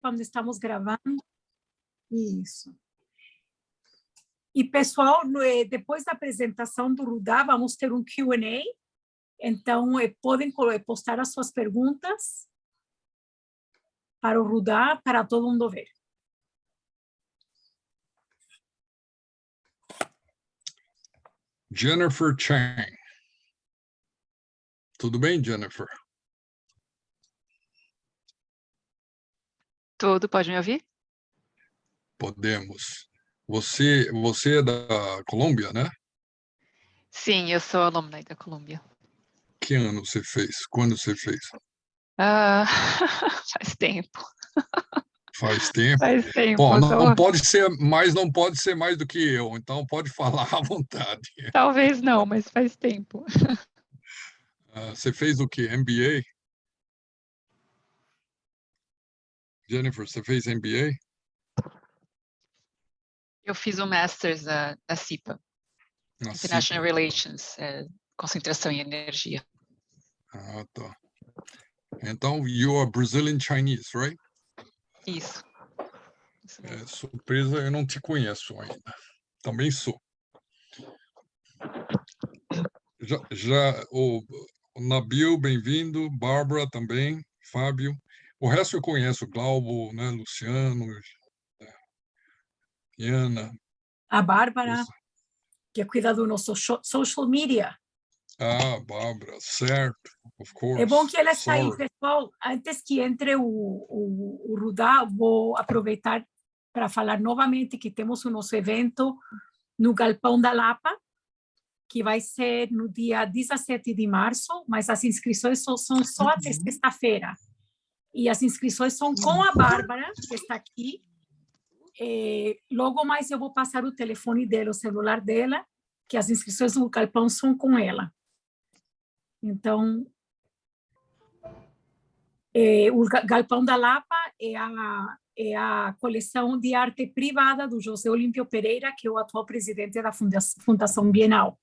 quando estamos gravando. Isso. E, pessoal, depois da apresentação do Rudá, vamos ter um Q&A. Então, podem postar as suas perguntas para o Rudá, para todo mundo ver. Jennifer Chang. Tudo bem, Jennifer? Tudo, pode me ouvir? Podemos. Você é da Colômbia, né? Sim, eu sou alumna aí da Colômbia. Que ano você fez? Quando você fez? Faz tempo. Faz tempo? Faz tempo. Bom, não pode ser mais do que eu, então pode falar à vontade. Talvez não, mas faz tempo. Você fez o quê? MBA? Jennifer, você fez MBA? Eu fiz o Masters da CIPA, International Relations, concentração em energia. Ah, tá. Então, you are Brazilian Chinese, right? Isso. Surpresa, eu não te conheço ainda. Também sou. O Nabil, bem-vindo. Bárbara também. Fábio. O resto eu conheço. Glaubo, né? Luciano, Iana. A Bárbara, que cuida do nosso social media. Ah, Bárbara, certo. Of course. É bom que ela está aí, pessoal. Antes que entre o Rudá, vou aproveitar para falar novamente que temos o nosso evento no Galpão da Lapa, que vai ser no dia 17 de março, mas as inscrições são só até sexta-feira. E as inscrições são com a Bárbara, que está aqui. Logo mais eu vou passar o telefone dela, o celular dela, que as inscrições do Galpão são com ela. Então, o Galpão da Lapa é a coleção de arte privada do José Olímpio Pereira, que é o atual presidente da Fundação Bienal.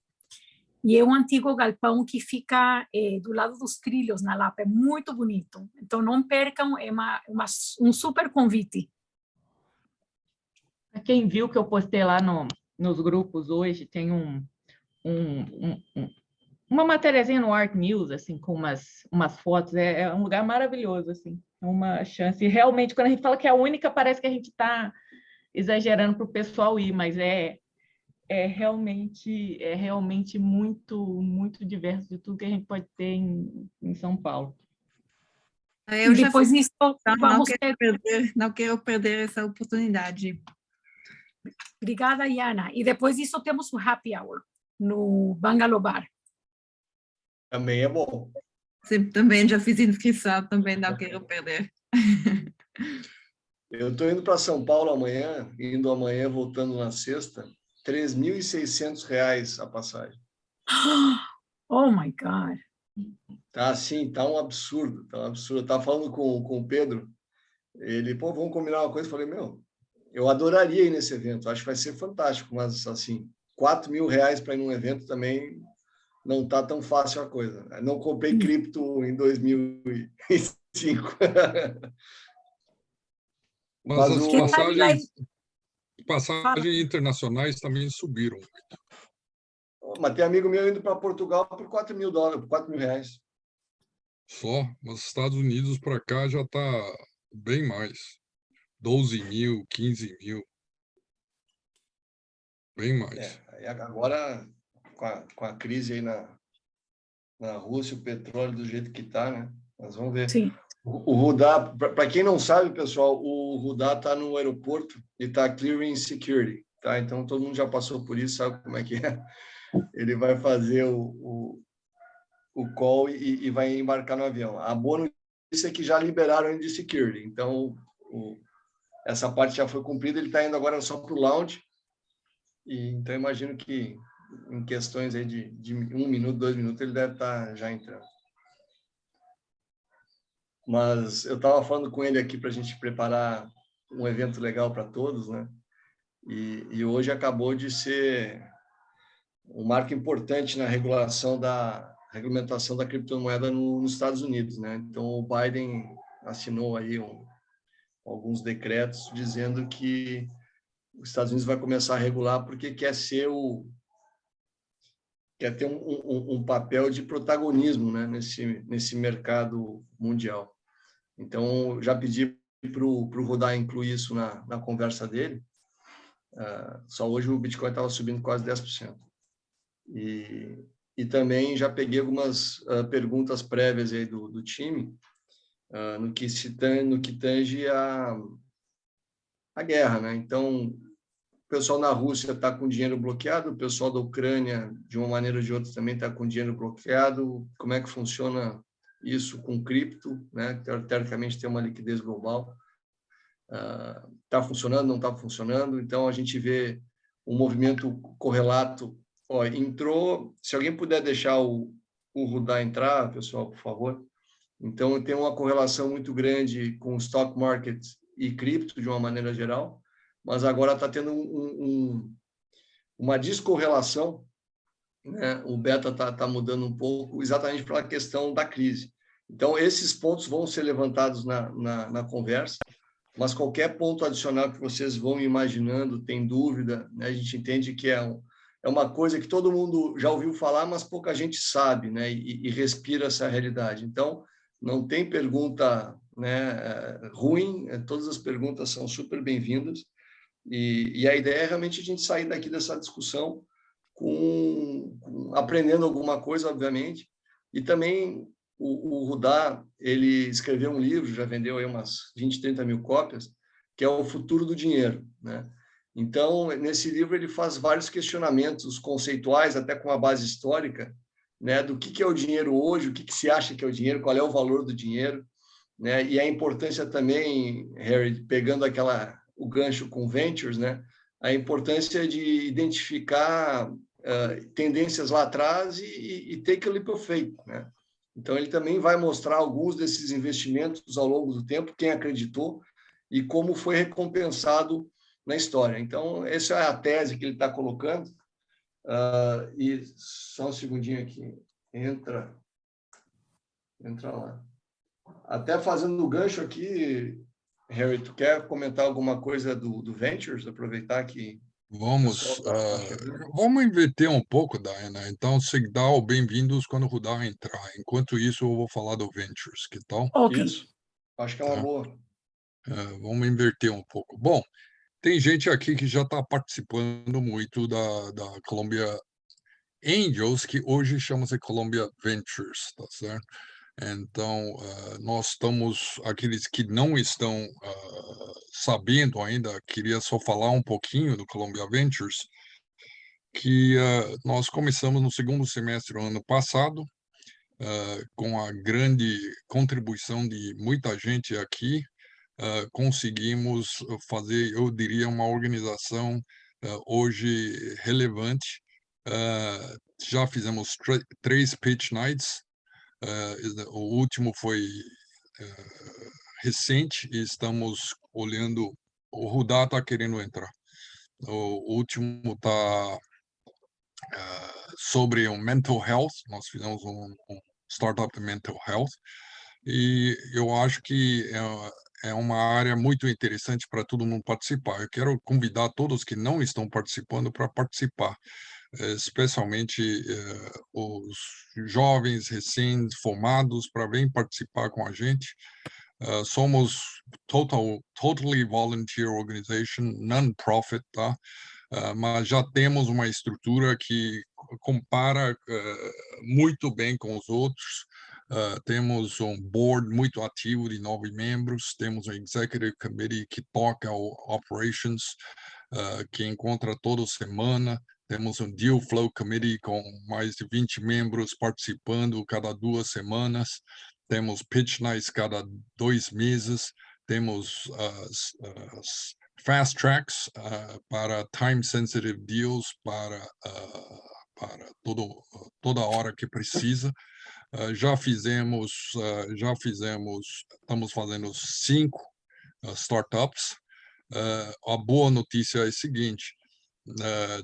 E é um antigo galpão que fica do lado dos trilhos, na Lapa. É muito bonito. Então, não percam, é um super convite. Para quem viu que eu postei lá nos grupos hoje, tem uma matériazinha no Art News, assim, com umas fotos. É um lugar maravilhoso, assim. É uma chance. E realmente, quando a gente fala que é a única, parece que a gente está exagerando para o pessoal ir, mas é realmente muito, muito diverso de tudo que a gente pode ter em São Paulo. Eu já depois fiz, não quero perder essa oportunidade. Obrigada, Iana. E depois disso temos o Happy Hour no Bungalow Bar. Também é bom. Sim, também já fiz inscrição, também não quero perder. Eu estou indo para São Paulo amanhã, indo amanhã, voltando na sexta, R$ 3.600 a passagem. Oh, my God. Tá assim, tá um absurdo, tá um absurdo. Eu estava falando com o Pedro, ele, vamos combinar uma coisa, eu falei, eu adoraria ir nesse evento, acho que vai ser fantástico, mas assim, R$ 4.000 para ir num evento também não tá tão fácil a coisa. Não comprei cripto em 2005. Mas as passagens internacionais também subiram. Mas tem amigo meu indo para Portugal por $4.000, por R$ 4.000. Só, mas os Estados Unidos para cá já está bem mais. 12.000, 15.000. Bem mais. Agora, com a crise aí na Rússia, o petróleo do jeito que está, né? Nós vamos ver. Sim. O Rudá, para quem não sabe, pessoal, o Rudá está no aeroporto e está clearing security, tá? Então, todo mundo já passou por isso, sabe como é que é. Ele vai fazer o call e vai embarcar no avião. A boa notícia é que já liberaram ele de security, então essa parte já foi cumprida, ele está indo agora só para o lounge, então imagino que em questões aí de 1 minuto, 2 minutos, ele deve estar já entrando. Mas eu estava falando com ele aqui para a gente preparar um evento legal para todos, né? E hoje acabou de ser um marco importante na regulamentação da criptomoeda nos Estados Unidos, né? Então o Biden assinou aí alguns decretos dizendo que os Estados Unidos vai começar a regular porque quer ter um papel de protagonismo, né, nesse mercado mundial. Então, já pedi para o Rudá incluir isso na conversa dele. Só hoje o Bitcoin estava subindo quase 10%. E também já peguei algumas perguntas prévias aí do time no que tange a guerra, né? Então, o pessoal na Rússia está com dinheiro bloqueado, o pessoal da Ucrânia, de uma maneira ou de outra, também está com dinheiro bloqueado. Como é que funciona isso com cripto, né? Teoricamente tem uma liquidez global. Está funcionando, não está funcionando? Então, a gente vê um movimento correlato. Ó, entrou, se alguém puder deixar o Rudá entrar, pessoal, por favor. Então, tem uma correlação muito grande com o stock market e cripto, de uma maneira geral, mas agora está tendo uma descorrelação, né? O beta está mudando um pouco, exatamente pela questão da crise. Então, esses pontos vão ser levantados na conversa, mas qualquer ponto adicional que vocês vão imaginando, tem dúvida, né? A gente entende que é uma coisa que todo mundo já ouviu falar, mas pouca gente sabe, né? E respira essa realidade. Então, não tem pergunta, né, ruim, todas as perguntas são super bem-vindas, e a ideia é realmente a gente sair daqui dessa discussão aprendendo alguma coisa, obviamente, e também o Rudá, ele escreveu um livro, já vendeu aí umas 20, 30 mil cópias, que é O Futuro do Dinheiro, né? Então, nesse livro ele faz vários questionamentos conceituais, até com uma base histórica, né, do que é o dinheiro hoje, o que se acha que é o dinheiro, qual é o valor do dinheiro, né, e a importância também, Harry, pegando o gancho com ventures, né, a importância de identificar tendências lá atrás e take a leap of faith, né? Então, ele também vai mostrar alguns desses investimentos ao longo do tempo, quem acreditou e como foi recompensado na história. Então, essa é a tese que ele está colocando. E só um segundinho aqui. Entra lá. Até fazendo o gancho aqui, Harry, tu quer comentar alguma coisa do Ventures? Aproveitar que... Vamos inverter um pouco, Diana. Então, se dá o bem-vindos quando o Rudá entrar. Enquanto isso, eu vou falar do Ventures, que tal? Ok. Isso, acho que é uma boa. Vamos inverter um pouco. Bom, tem gente aqui que já está participando muito da Columbia Angels, que hoje chama-se Columbia Ventures, tá certo? Então, nós estamos, aqueles que não estão sabendo ainda, queria só falar um pouquinho do Columbia Ventures, que nós começamos no segundo semestre do ano passado, com a grande contribuição de muita gente aqui, conseguimos fazer, eu diria, uma organização hoje relevante. Já fizemos 3 pitch nights, o último foi recente e estamos olhando, o Rudá está querendo entrar. O último está sobre o mental health, nós fizemos um startup de mental health, e eu acho que é uma área muito interessante para todo mundo participar. Eu quero convidar todos que não estão participando para participar, especialmente os jovens recém-formados, para vir participar com a gente. Somos totally volunteer organization, non-profit, tá? Mas já temos uma estrutura que compara muito bem com os outros. Temos um board muito ativo de 9 membros, temos um executive committee que toca o operations, que encontra toda semana, temos um deal flow committee com mais de 20 membros participando cada 2 semanas, temos pitch nights cada 2 meses, temos as fast tracks para time sensitive deals para toda hora que precisa. Já fizemos, estamos fazendo 5 startups. A boa notícia é a seguinte: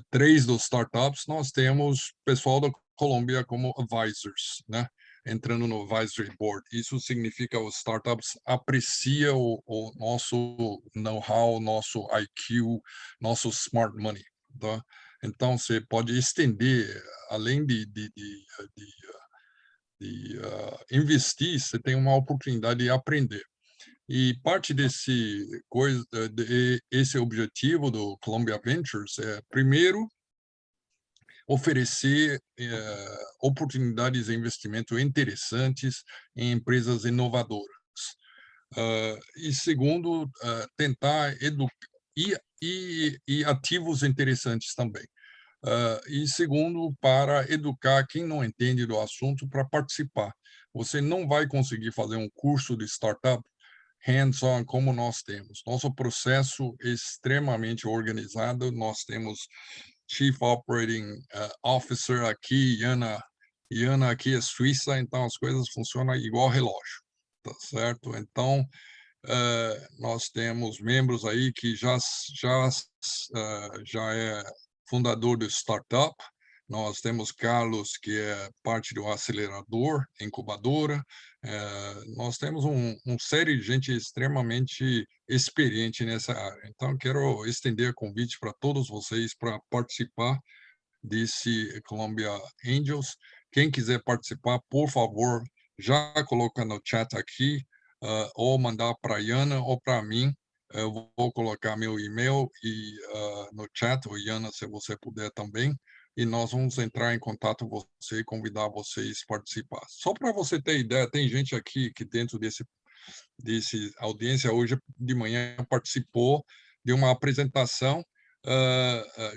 3 dos startups nós temos pessoal da Colômbia como advisors, né? entrando no advisory board. Isso significa que os startups apreciam o nosso know-how, nosso IQ, nosso smart money, tá? Então, você pode estender, além de investir, você tem uma oportunidade de aprender. E parte esse objetivo do Columbia Ventures é, primeiro, oferecer oportunidades de investimento interessantes em empresas inovadoras. E segundo, tentar educar e ativos interessantes também. E segundo, para educar quem não entende do assunto para participar. Você não vai conseguir fazer um curso de startup hands-on como nós temos. Nosso processo é extremamente organizado, nós temos Chief Operating Officer aqui, Iana aqui é suíça, então as coisas funcionam igual relógio, tá certo? Então, nós temos membros aí que já é fundador do startup. Nós temos Carlos, que é parte do acelerador, incubadora. Nós temos uma série de gente extremamente experiente nessa área. Então, quero estender o convite para todos vocês para participar desse Columbia Angels. Quem quiser participar, por favor, já coloca no chat aqui, ou mandar para a Iana ou para mim. Eu vou colocar meu e-mail no chat, ou Iana, se você puder também, e nós vamos entrar em contato com você e convidar vocês a participar. Só para você ter ideia, tem gente aqui que dentro desse audiência hoje de manhã participou de uma apresentação.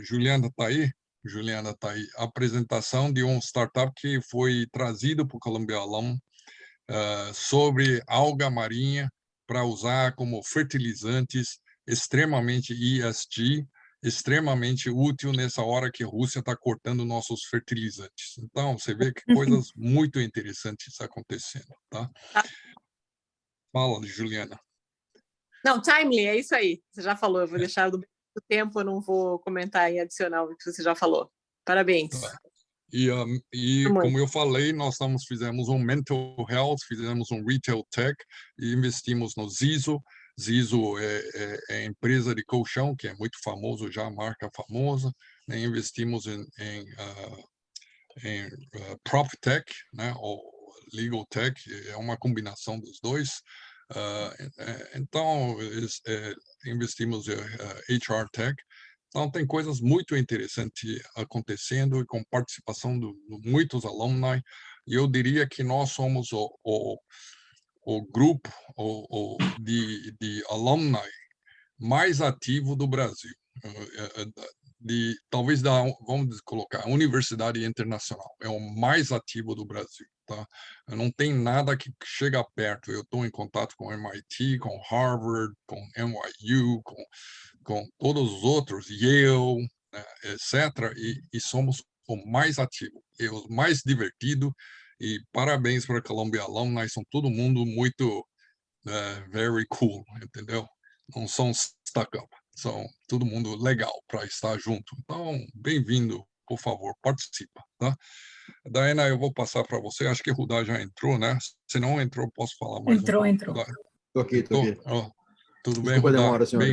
Juliana está aí? Juliana está aí. Apresentação de um startup que foi trazido para o Columbia Alum sobre alga marinha para usar como fertilizantes, extremamente ESG, extremamente útil nessa hora que a Rússia está cortando nossos fertilizantes. Então, você vê que coisas muito interessantes acontecendo, tá? Fala, Juliana. Não, timely, é isso aí. Você já falou, eu vou deixar do tempo, eu não vou comentar e adicionar o que você já falou. Parabéns. Tá. E como eu falei, nós fizemos um mental health, fizemos um retail tech e investimos no Zizo. Zizo é empresa de colchão, que é muito famoso já, marca famosa. Né? Investimos em prop tech, né? Ou legal tech, é uma combinação dos dois. Então, investimos em HR tech. Então, tem coisas muito interessantes acontecendo e com participação de muitos alumni. E eu diria que nós somos o grupo de alumni mais ativo do Brasil. Talvez vamos colocar, a Universidade Internacional é o mais ativo do Brasil. Tá? Não tem nada que chega perto. Eu estou em contato com MIT, com Harvard, com NYU, com todos os outros, Yale, né, etc. E somos o mais ativo, e o mais divertido. E parabéns para a Columbia Alumni, são todo mundo muito very cool, entendeu? Não são stuck-up, são todo mundo legal para estar junto. Então, bem-vindo, por favor, participa, tá? Diana, eu vou passar para você, acho que o Rudá já entrou, né? Se não entrou, posso falar mais entrou. Estou aqui. Tudo bem, Desculpa a Rudá? demora, senhor.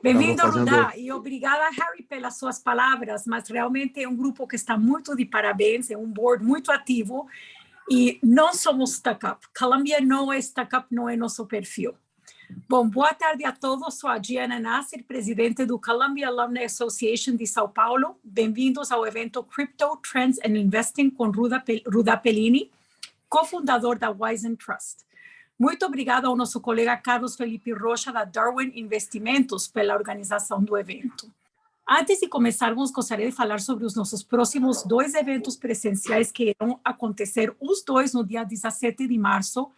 Bem-vindo, Rudá, e obrigada, Harry, pelas suas palavras, mas realmente é um grupo que está muito de parabéns, é um board muito ativo, e não somos startup. Columbia não é startup, não é nosso perfil. Bom, boa tarde a todos, sou a Diana Nasser, presidente do Columbia Alumni Association de São Paulo. Bem-vindos ao evento Crypto, Trends and Investing com Rudá Pellini, cofundador da Wisen Trust. Muito obrigada ao nosso colega Carlos Felipe Rocha, da Darwin Investimentos, pela organização do evento. Antes de começarmos, gostaria de falar sobre os nossos próximos 2 eventos presenciais que irão acontecer, os dois no dia 17 de março.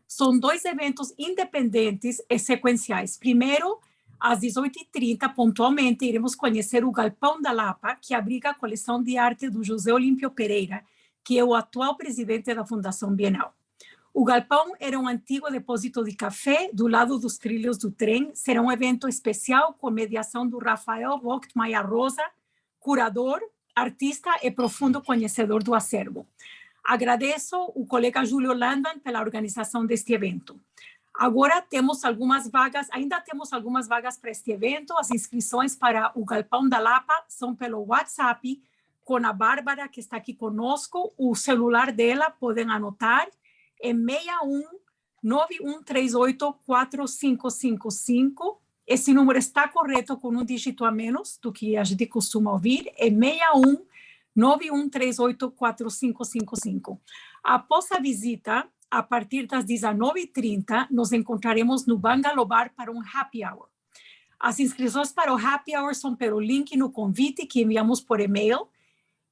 São 2 eventos independentes e sequenciais. Primeiro, às 18h30, pontualmente, iremos conhecer o Galpão da Lapa, que abriga a coleção de arte do José Olímpio Pereira, que é o atual presidente da Fundação Bienal. O Galpão era um antigo depósito de café do lado dos trilhos do trem. Será um evento especial com mediação do Rafael Vogt-Maia Rosa, curador, artista e profundo conhecedor do acervo. Agradeço o colega Júlio Landman pela organização deste evento. Agora temos algumas vagas, ainda temos algumas vagas para este evento. As inscrições para o Galpão da Lapa são pelo WhatsApp, com a Bárbara, que está aqui conosco. O celular dela, podem anotar, é 61-9138-4555. Esse número está correto, com um dígito a menos do que a gente costuma ouvir, é 61-9138-4555. Após a visita, a partir das 19h30, nos encontraremos no Bungalow Bar para um happy hour. As inscrições para o happy hour são pelo link no convite que enviamos por e-mail,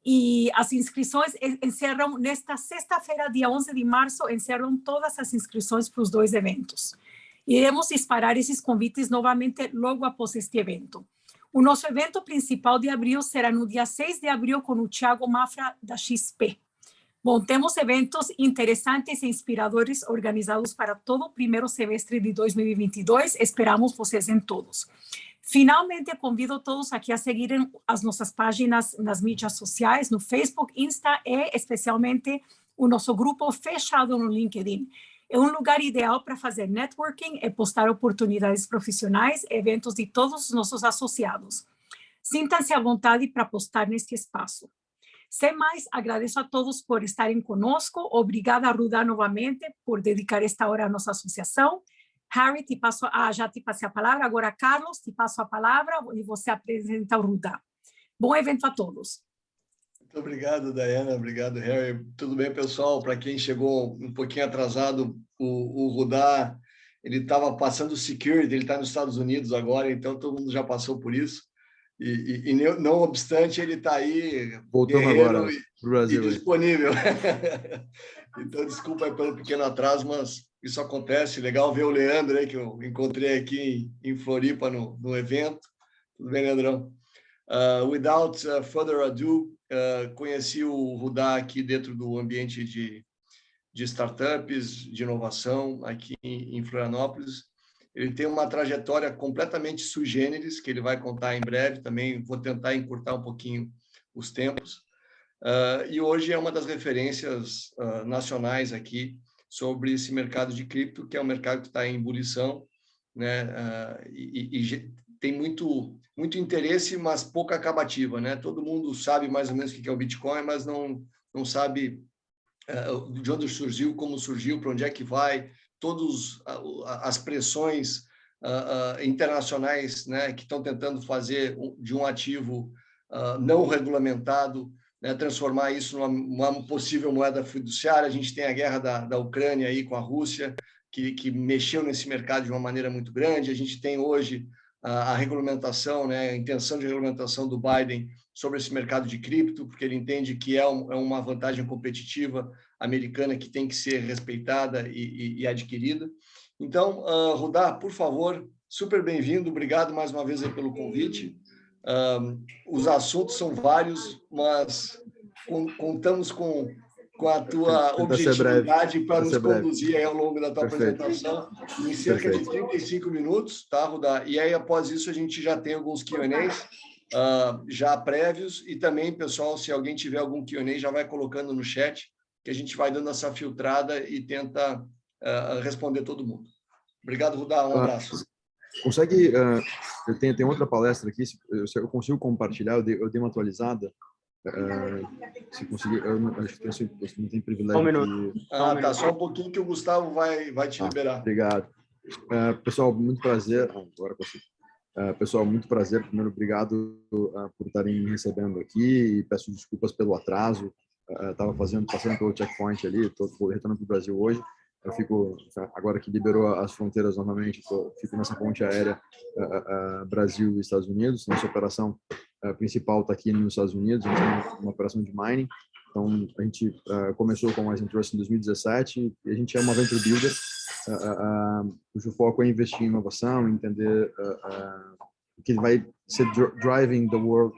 e as inscrições encerram nesta sexta-feira, dia 11 de março, encerram todas as inscrições para os 2 eventos. Iremos disparar esses convites novamente logo após este evento. O nosso evento principal de abril será no dia 6 de abril com o Thiago Mafra da XP. Bom, temos eventos interessantes e inspiradores organizados para todo o primeiro semestre de 2022. Esperamos vocês em todos. Finalmente, convido todos aqui a seguirem as nossas páginas nas mídias sociais, no Facebook, Insta e, especialmente, o nosso grupo fechado no LinkedIn. É um lugar ideal para fazer networking e postar oportunidades profissionais e eventos de todos os nossos associados. Sintam-se à vontade para postar neste espaço. Sem mais, agradeço a todos por estarem conosco. Obrigada, Rudá, novamente, por dedicar esta hora à nossa associação. Harry, já te passei a palavra. Agora, Carlos, te passo a palavra e você apresenta o Rudá. Bom evento a todos. Muito obrigado, Diana. Obrigado, Harry. Tudo bem, pessoal? Para quem chegou um pouquinho atrasado, o Rudá, ele estava passando security, ele está nos Estados Unidos agora, então todo mundo já passou por isso. E não obstante, ele está aí, voltando agora pro Brasil, e disponível. Então, desculpa aí pelo pequeno atraso, mas isso acontece. Legal ver o Leandro aí, que eu encontrei aqui em Floripa no evento. Tudo bem, Leandrão? Without further ado, conheci o Rudá aqui dentro do ambiente de startups, de inovação, aqui em Florianópolis. Ele tem uma trajetória completamente sui generis, que ele vai contar em breve também. Vou tentar encurtar um pouquinho os tempos. E hoje é uma das referências nacionais aqui sobre esse mercado de cripto, que é um mercado que está em ebulição, né? E tem muito interesse, mas pouca acabativa, né? Todo mundo sabe mais ou menos o que é o Bitcoin, mas não sabe de onde surgiu, como surgiu, para onde é que vai, todas as pressões internacionais, né, que estão tentando fazer de um ativo não regulamentado, né, transformar isso numa possível moeda fiduciária. A gente tem a guerra da Ucrânia aí com a Rússia, que mexeu nesse mercado de uma maneira muito grande. A gente tem hoje a regulamentação, né, a intenção de regulamentação do Biden sobre esse mercado de cripto, porque ele entende que é uma vantagem competitiva americana que tem que ser respeitada e adquirida. Então, Rudá, por favor, super bem-vindo. Obrigado mais uma vez aí pelo convite. Os assuntos são vários, mas contamos com a tua objetividade para nos conduzir aí ao longo da tua apresentação em cerca de 35 minutos, tá, Rudá? E aí, após isso, a gente já tem alguns Q&As já prévios, e também, pessoal, se alguém tiver algum Q&A, já vai colocando no chat, que a gente vai dando essa filtrada e tenta responder todo mundo. Obrigado, Rudá. Um abraço. Consegue... tem outra palestra aqui, eu consigo compartilhar, eu dei uma atualizada. Se conseguir, eu acho que não tem privilégio. Só um minuto. Tá, só um pouquinho que o Gustavo vai te liberar. Obrigado. Pessoal, muito prazer. Agora consigo. Pessoal, muito prazer. Primeiro, obrigado por estarem me recebendo aqui e peço desculpas pelo atraso. Estava passando pelo checkpoint ali, estou retornando para o Brasil hoje. Eu fico, agora que liberou as fronteiras novamente, fico nessa ponte aérea Brasil e Estados Unidos. Nossa operação principal está aqui nos Estados Unidos, a gente tem uma operação de mining. Então, a gente começou com a Rising Trust em 2017 e a gente é uma venture builder, cujo foco é investir em inovação, entender o que vai ser driving the world,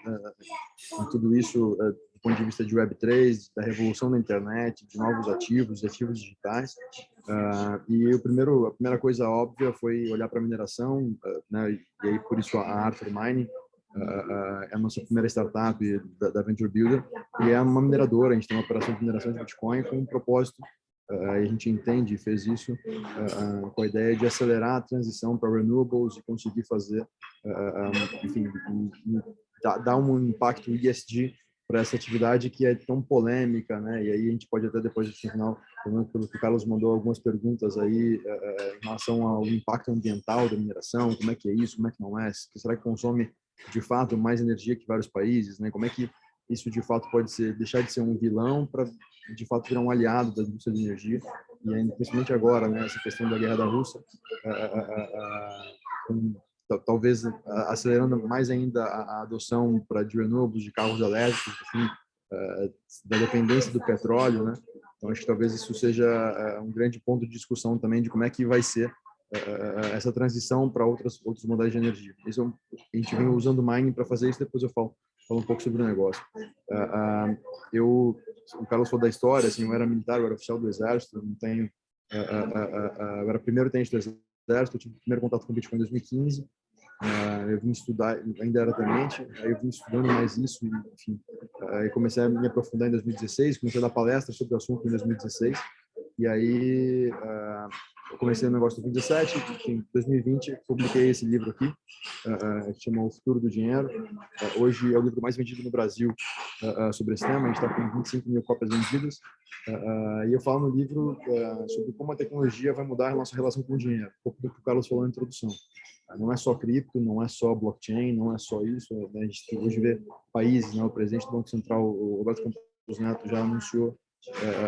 tudo isso do ponto de vista de Web3, da revolução da internet, de novos ativos, de ativos digitais. E a primeira coisa óbvia foi olhar para a mineração, né, e aí por isso a Arthur Mining, é a nossa primeira startup da Venture Builder, e é uma mineradora. A gente tem uma operação de mineração de Bitcoin com um propósito, a gente entende e fez isso com a ideia de acelerar a transição para renewables e conseguir fazer, enfim, dar um impacto ESG para essa atividade que é tão polêmica, né? E aí a gente pode até depois, no final, pelo que o Carlos mandou algumas perguntas aí em relação ao impacto ambiental da mineração, como é que é isso, como é que não é, será que consome de fato mais energia que vários países, né? Como é que isso de fato pode deixar de ser um vilão para de fato virar um aliado da indústria de energia, e ainda, principalmente agora, né, essa questão da guerra da Rússia, talvez acelerando mais ainda a adoção de renewables, de carros elétricos, enfim, da dependência do petróleo, né? Então acho que talvez isso seja um grande ponto de discussão também de como é que vai ser essa transição para outros modais de energia. Isso, a gente vem usando o mining para fazer isso, depois eu falo um pouco sobre o negócio. O Carlos falou da história, assim, eu era militar, eu era oficial do Exército, eu não tenho, eu era primeiro tenente do Exército, eu tive o primeiro contato com o Bitcoin em 2015, eu vim estudar, ainda era tenente, aí eu vim estudando mais isso, e, enfim, aí comecei a me aprofundar em 2016, comecei a dar palestra sobre o assunto em 2016, e aí eu comecei no negócio em 2017, em 2020 publiquei esse livro aqui, que chama O Futuro do Dinheiro. Hoje é o livro mais vendido no Brasil sobre esse tema, a gente está com 25 mil cópias vendidas, e eu falo no livro sobre como a tecnologia vai mudar a nossa relação com o dinheiro, um pouco do que o Carlos falou na introdução. Não é só cripto, não é só blockchain, não é só isso, né? A gente hoje vê países, né? O presidente do Banco Central, o Roberto Campos Neto, já anunciou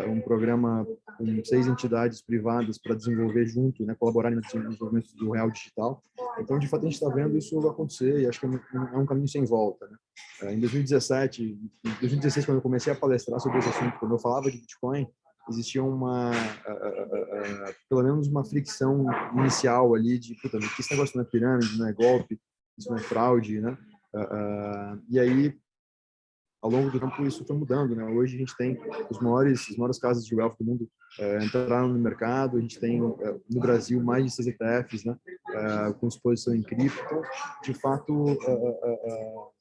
um programa com 6 entidades privadas para desenvolver junto, né, colaborarem no desenvolvimento do real digital. Então, de fato, a gente está vendo isso acontecer e acho que é um caminho sem volta, né? Em 2016, quando eu comecei a palestrar sobre esse assunto, quando eu falava de Bitcoin, existia pelo menos uma fricção inicial ali de, puta, que esse negócio não é pirâmide, não é golpe, isso não é fraude, né? E aí, ao longo do tempo, isso foi mudando, né? Hoje a gente tem as maiores casas de wealth do mundo entraram no mercado, a gente tem no Brasil mais de 6 ETFs, né? Com exposição em cripto. Então, de fato, o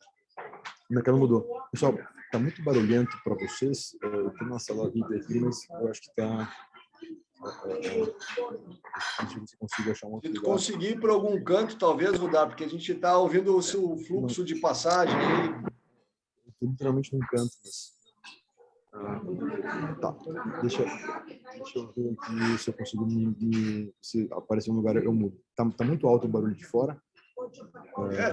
mercado mudou. Pessoal, está muito barulhento para vocês. Eu tenho uma sala VIP aqui, mas eu acho que está... se você conseguir achar um outro lugar. Se conseguir ir por algum canto, talvez, Rudá, porque a gente está ouvindo o seu fluxo de passagem aí. Literalmente num canto, mas... tá, deixa eu ver aqui se eu consigo se aparecer um lugar eu mudo. Tá muito alto o barulho de fora.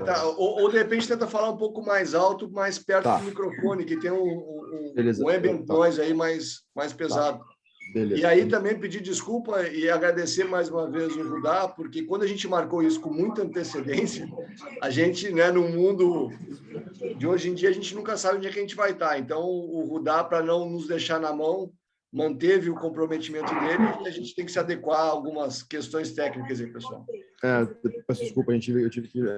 Tá. Ou de repente tenta falar um pouco mais alto, mais perto do microfone, que tem um ambient noise aí mais pesado. Tá. Beleza. E aí também pedir desculpa e agradecer mais uma vez o Rudá, porque quando a gente marcou isso com muita antecedência, a gente, né, no mundo de hoje em dia, a gente nunca sabe onde é que a gente vai estar. Então, o Rudá, para não nos deixar na mão, manteve o comprometimento dele e a gente tem que se adequar a algumas questões técnicas aí, pessoal. Peço desculpa, a gente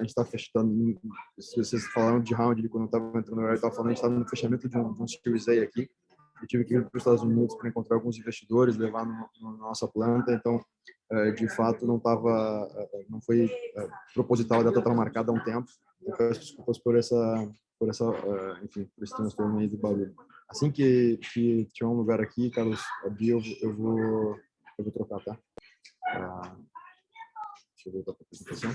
está fechando, vocês falaram de round quando eu estava entrando, eu estava falando, a gente estava no fechamento de um Series A aqui. Eu tive que ir para os Estados Unidos para encontrar alguns investidores, levar na nossa planta. Então, de fato, não foi proposital, a data estava marcada há um tempo. Eu peço desculpas por enfim, por esse transtorno aí do barulho. Assim que tiver um lugar aqui, Carlos, abrir, eu vou trocar, tá? Deixa eu voltar para a apresentação.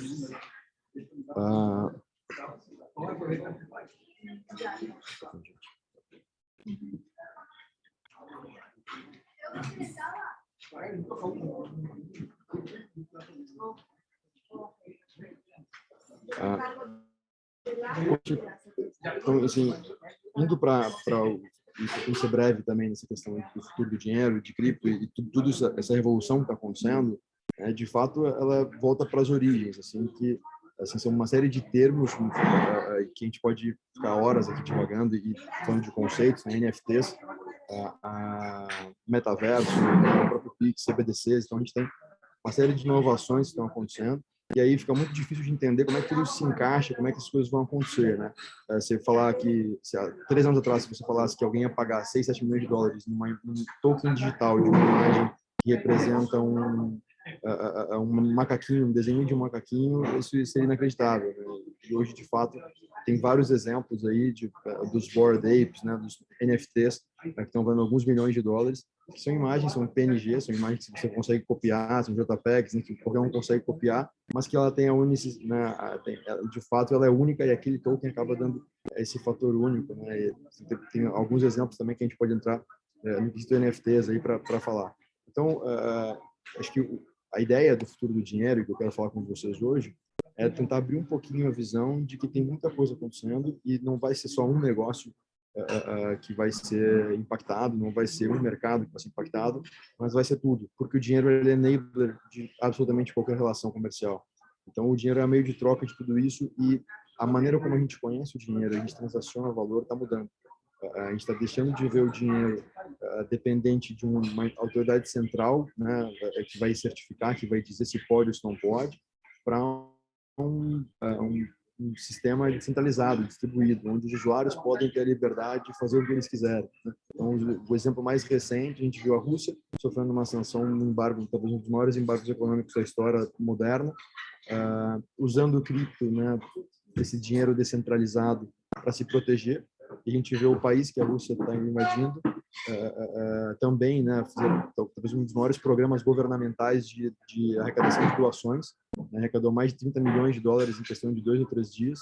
Então, assim, indo para ser breve também nessa questão do futuro do dinheiro, de cripto e tudo isso, essa revolução que está acontecendo, de fato, ela volta para as origens, assim, que assim, são uma série de termos que a gente pode ficar horas aqui divagando e falando de conceitos, né, NFTs, metaverso, o próprio Pix, CBDCs. Então a gente tem uma série de inovações que estão acontecendo e aí fica muito difícil de entender como é que tudo se encaixa, como é que as coisas vão acontecer, né? Você falar que, há 3 anos atrás, se você falasse que alguém ia pagar 6, 7 milhões de dólares num token digital de uma imagem que representa um macaquinho, um desenho de um macaquinho, isso seria inacreditável, né? E hoje, de fato, tem vários exemplos aí dos Bored Apes, né, dos NFTs, que estão valendo alguns milhões de dólares, que são imagens, são PNG, são imagens que você consegue copiar, são JPEGs, né, que qualquer um consegue copiar, mas que ela tem a unicidade, né, de fato ela é única e aquele token acaba dando esse fator único, né? Tem alguns exemplos também que a gente pode entrar no quesito NFTs aí para falar. Então, acho que a ideia do futuro do dinheiro, que eu quero falar com vocês hoje, é tentar abrir um pouquinho a visão de que tem muita coisa acontecendo e não vai ser só um negócio que vai ser impactado, não vai ser um mercado que vai ser impactado, mas vai ser tudo, porque o dinheiro ele é enabler de absolutamente qualquer relação comercial. Então, o dinheiro é meio de troca de tudo isso e a maneira como a gente conhece o dinheiro, a gente transaciona o valor, está mudando. A gente está deixando de ver o dinheiro dependente de uma autoridade central, né, que vai certificar, que vai dizer se pode ou se não pode, para um sistema descentralizado, distribuído, onde os usuários podem ter a liberdade de fazer o que eles quiserem, né? Então, o exemplo mais recente, a gente viu a Rússia sofrendo uma sanção, um embargo, talvez um dos maiores embargos econômicos da história moderna, usando o cripto, né, esse dinheiro descentralizado para se proteger. E a gente vê o país que a Rússia está invadindo também, né, talvez um dos maiores programas governamentais de arrecadação de doações, né, arrecadou mais de 30 milhões de dólares em questão de 2 ou 3 dias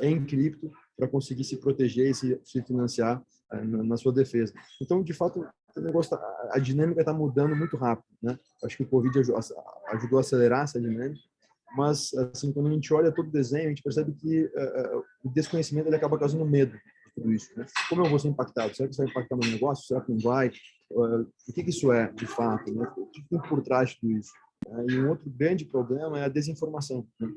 em cripto para conseguir se proteger e se financiar na sua defesa. Então, de fato, o negócio a dinâmica está mudando muito rápido, né? Acho que o Covid ajudou a acelerar essa dinâmica, mas assim, quando a gente olha todo o desenho, a gente percebe que o desconhecimento ele acaba causando medo. Tudo isso, né? Como eu vou ser impactado? Será que isso vai impactar no negócio? Será que não vai? O que isso é, de fato? Né? O que tem por trás de tudo isso? E um outro grande problema é a desinformação, né?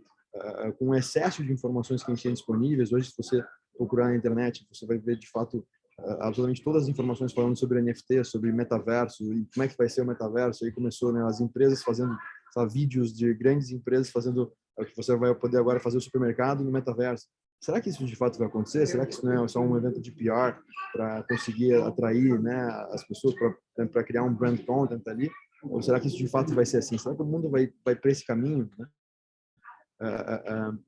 Com o excesso de informações que a gente tem disponíveis, hoje, se você procurar na internet, você vai ver, de fato, absolutamente todas as informações falando sobre NFT, sobre metaverso, e como é que vai ser o metaverso. Aí começou, né, as empresas fazendo vídeos de grandes empresas fazendo o que você vai poder agora fazer o supermercado no metaverso. Será que isso de fato vai acontecer? Será que isso não é só um evento de PR para conseguir atrair, né, as pessoas para criar um brand content ali? Ou será que isso de fato vai ser assim? Será que o mundo vai para esse caminho, né?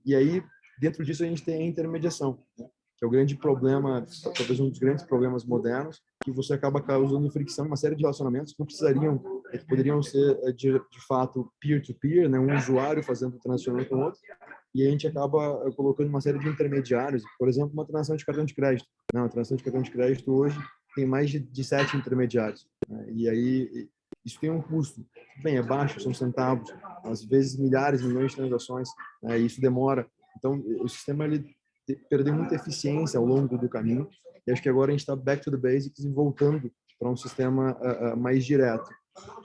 E aí, dentro disso, a gente tem a intermediação, né, que é o grande problema, talvez um dos grandes problemas modernos, que você acaba causando fricção em uma série de relacionamentos que não precisariam, que poderiam ser de fato peer-to-peer, né, um usuário fazendo transação com o outro, e a gente acaba colocando uma série de intermediários, por exemplo, uma transação de cartão de crédito. Não, a transação de cartão de crédito hoje tem mais de 7 intermediários, né? E aí isso tem um custo. Bem, é baixo, são centavos, às vezes milhares, milhões de transações, né? E isso demora. Então, o sistema ele perdeu muita eficiência ao longo do caminho, e acho que agora a gente está back to the basics e voltando para um sistema mais direto.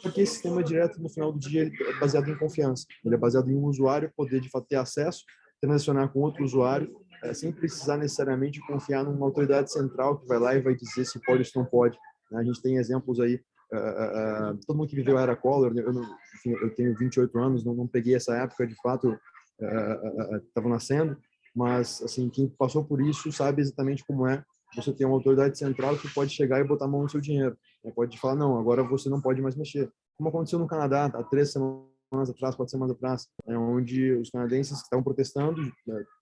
Porque esse sistema direto, no final do dia, ele é baseado em confiança. Ele é baseado em um usuário poder, de fato, ter acesso, transacionar com outro usuário, sem precisar necessariamente confiar numa autoridade central que vai lá e vai dizer se pode ou se não pode. A gente tem exemplos aí, todo mundo que viveu a era Collor, enfim, eu tenho 28 anos, não peguei essa época, de fato, estava nascendo, mas assim, quem passou por isso sabe exatamente como é você ter uma autoridade central que pode chegar e botar a mão no seu dinheiro. Pode falar, não, agora você não pode mais mexer. Como aconteceu no Canadá, há 3 semanas atrás, 4 semanas atrás, onde os canadenses que estavam protestando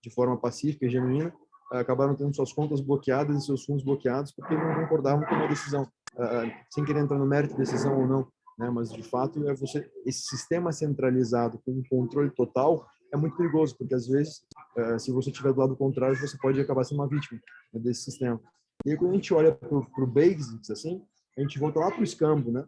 de forma pacífica e genuína acabaram tendo suas contas bloqueadas e seus fundos bloqueados porque não concordavam com uma decisão, sem querer entrar no mérito de decisão ou não, né? Mas, de fato, esse sistema centralizado com um controle total é muito perigoso, porque, às vezes, se você estiver do lado contrário, você pode acabar sendo uma vítima, né, desse sistema. E aí, quando a gente olha para o Basics, assim, a gente volta lá para o escambo, né?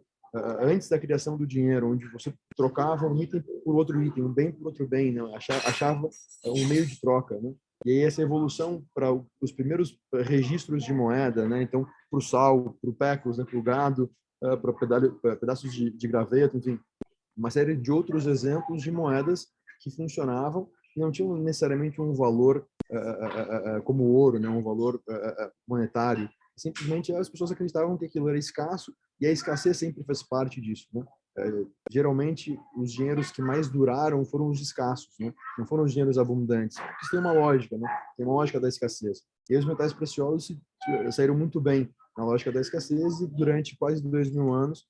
Antes da criação do dinheiro, onde você trocava um item por outro item, um bem por outro bem, né? Achava um meio de troca, né? E aí essa evolução para os primeiros registros de moeda, né? Então, para o sal, para o pecos, né? Para o gado, para pedaços de graveto, enfim, uma série de outros exemplos de moedas que funcionavam e não tinham necessariamente um valor como o ouro, né? Um valor monetário. Simplesmente as pessoas acreditavam que aquilo era escasso e a escassez sempre faz parte disso, né? Geralmente, os dinheiros que mais duraram foram os escassos, né? Não foram os dinheiros abundantes. Isso tem uma lógica, né? Tem uma lógica da escassez. E os metais preciosos saíram muito bem na lógica da escassez e durante quase 2.000 anos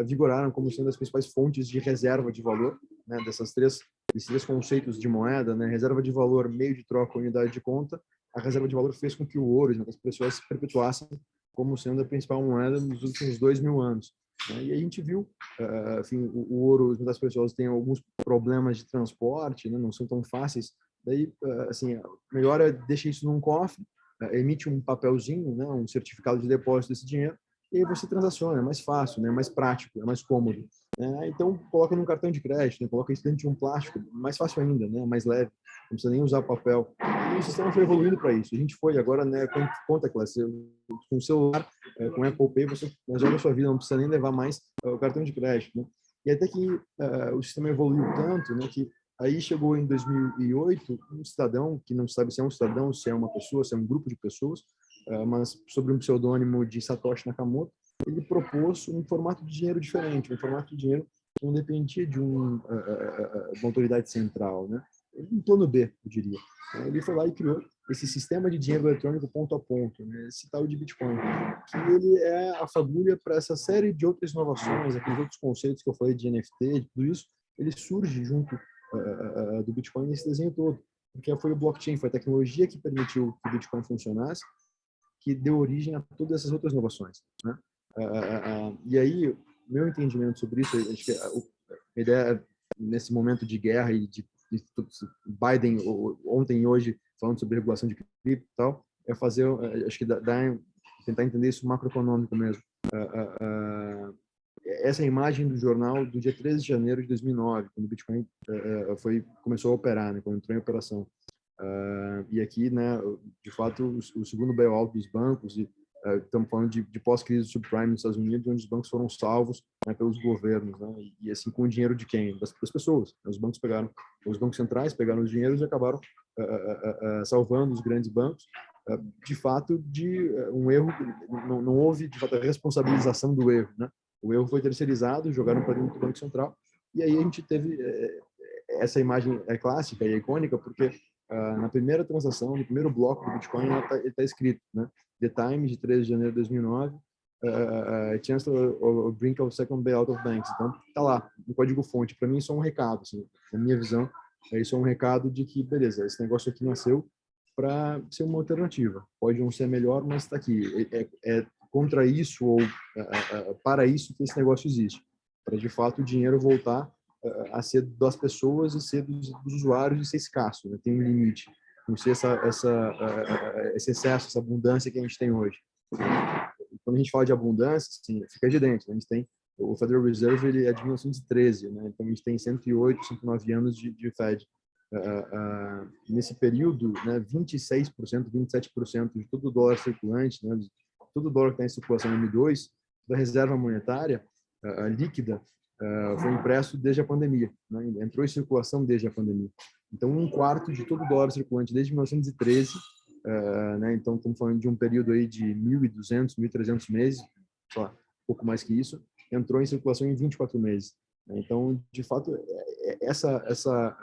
vigoraram como sendo as principais fontes de reserva de valor, né? Desses três conceitos de moeda, né? Reserva de valor, meio de troca, unidade de conta, a reserva de valor fez com que o ouro e as metais preciosas se perpetuassem como sendo a principal moeda nos últimos 2.000 anos. Né? E a gente viu, enfim, o ouro e os metais preciosos têm alguns problemas de transporte, né? Não são tão fáceis. Daí, assim, melhor é deixar isso num cofre, emite um papelzinho, né? Um certificado de depósito desse dinheiro, e aí você transaciona, é mais fácil, né? É mais prático, é mais cômodo. Então, coloca num cartão de crédito, né? Coloca isso dentro de um plástico, mais fácil ainda, né? Mais leve, não precisa nem usar papel. E o sistema foi evoluindo para isso. A gente foi agora, né, com contactless, com o celular, com o Apple Pay, você resolve a sua vida, não precisa nem levar mais o cartão de crédito, né? E até que o sistema evoluiu tanto, né, que aí chegou em 2008 um cidadão, que não sabe se é um cidadão, se é uma pessoa, se é um grupo de pessoas, mas sobre um pseudônimo de Satoshi Nakamoto, ele propôs um formato de dinheiro diferente, um formato de dinheiro que não dependia de uma autoridade central, né? Um plano B, eu diria. Ele foi lá e criou esse sistema de dinheiro eletrônico ponto a ponto, né? Esse tal de Bitcoin, que ele é a fagulha para essa série de outras inovações, aqueles outros conceitos que eu falei de NFT, de tudo isso, ele surge junto do Bitcoin nesse desenho todo, porque foi o blockchain, foi a tecnologia que permitiu que o Bitcoin funcionasse, que deu origem a todas essas outras inovações, né? E aí, meu entendimento sobre isso, acho que a ideia nesse momento de guerra e de Biden ontem e hoje falando sobre regulação de cripto e tal, é fazer, acho que tentar entender isso macroeconômico mesmo. Essa é a imagem do jornal do dia 13 de janeiro de 2009, quando o Bitcoin começou a operar, né, quando entrou em operação. E aqui, né, de fato, o segundo bailout dos bancos, e estamos falando de pós-crise subprime nos Estados Unidos, onde os bancos foram salvos, né, pelos governos, né, e assim, com o dinheiro de quem? Das pessoas. Os bancos centrais pegaram os dinheiros e acabaram salvando os grandes bancos, de fato, de um erro, não houve, de fato, a responsabilização do erro, né? O erro foi terceirizado, jogaram para dentro do Banco Central, e aí a gente teve essa imagem clássica e icônica, porque na primeira transação, no primeiro bloco do Bitcoin, ele está escrito, né? The Times, de 13 de janeiro de 2009, Chancellor of brink of second bailout of banks. Então, está lá, no código-fonte. Para mim, isso é um recado, assim, na minha visão, isso é um recado de que, beleza, esse negócio aqui nasceu para ser uma alternativa. Pode não ser melhor, mas está aqui. É contra isso ou para isso que esse negócio existe. Para, de fato, o dinheiro voltar a ser das pessoas e ser dos usuários e ser escasso, né? Tem um limite. Não ser esse excesso, essa abundância que a gente tem hoje. Quando a gente fala de abundância, assim, fica evidente, né? A gente tem o Federal Reserve, ele é de 1913, né? Então a gente tem 108, 109 anos de Fed. Nesse período, né, 26%, 27% de todo o dólar circulante, né, todo o dólar que está em circulação no M2, da reserva monetária líquida, foi impresso desde a pandemia, né? Entrou em circulação desde a pandemia. Então, 1/4 de todo o dólar circulante desde 1913, né? Então, estamos falando de um período aí de 1.200, 1.300 meses, sei lá, pouco mais que isso, entrou em circulação em 24 meses. Então, de fato, essa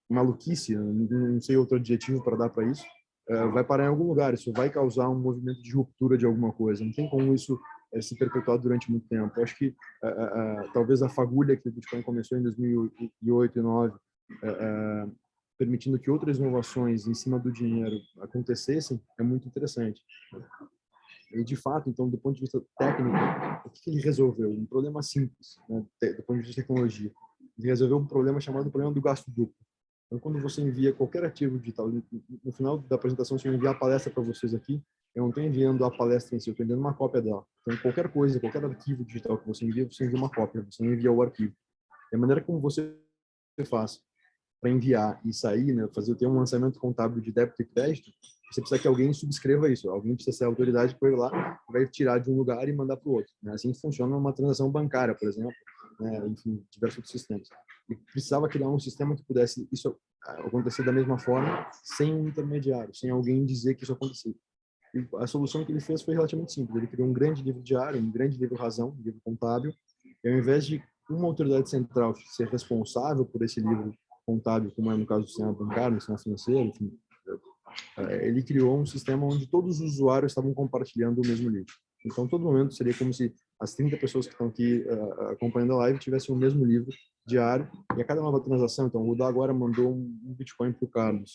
maluquice, não sei outro adjetivo para dar para isso, vai parar em algum lugar. Isso vai causar um movimento de ruptura de alguma coisa. Não tem como isso se perpetuar durante muito tempo. Eu acho que talvez a fagulha que o Bitcoin começou em 2008 e 2009, permitindo que outras inovações em cima do dinheiro acontecessem, é muito interessante. E, de fato, então, do ponto de vista técnico, o que ele resolveu? Um problema simples, né, do ponto de vista de tecnologia. Ele resolveu um problema chamado problema do gasto duplo. Então, quando você envia qualquer ativo digital, no final da apresentação, se eu enviar a palestra para vocês aqui, eu não estou enviando a palestra em si, eu estou enviando uma cópia dela. Então, qualquer coisa, qualquer arquivo digital que você envia uma cópia, você envia o arquivo. E a maneira como você faz para enviar e sair, né, ter um lançamento contábil de débito e crédito, você precisa que alguém subscreva isso. Alguém precisa ser a autoridade que vai lá, vai tirar de um lugar e mandar para o outro. Né? Assim funciona uma transação bancária, por exemplo, né? Enfim, diversos outros sistemas. E precisava criar um sistema que pudesse isso acontecer da mesma forma, sem um intermediário, sem alguém dizer que isso acontecia. E a solução que ele fez foi relativamente simples. Ele criou um grande livro diário, um grande livro razão, um livro contábil, e ao invés de uma autoridade central ser responsável por esse livro contábil, como é no caso do sistema bancário, do sistema financeiro, enfim, ele criou um sistema onde todos os usuários estavam compartilhando o mesmo livro. Então, todo momento seria como se as 30 pessoas que estão aqui acompanhando a live tivessem o mesmo livro diário, e a cada nova transação, então o Rudá agora mandou um Bitcoin para o Carlos.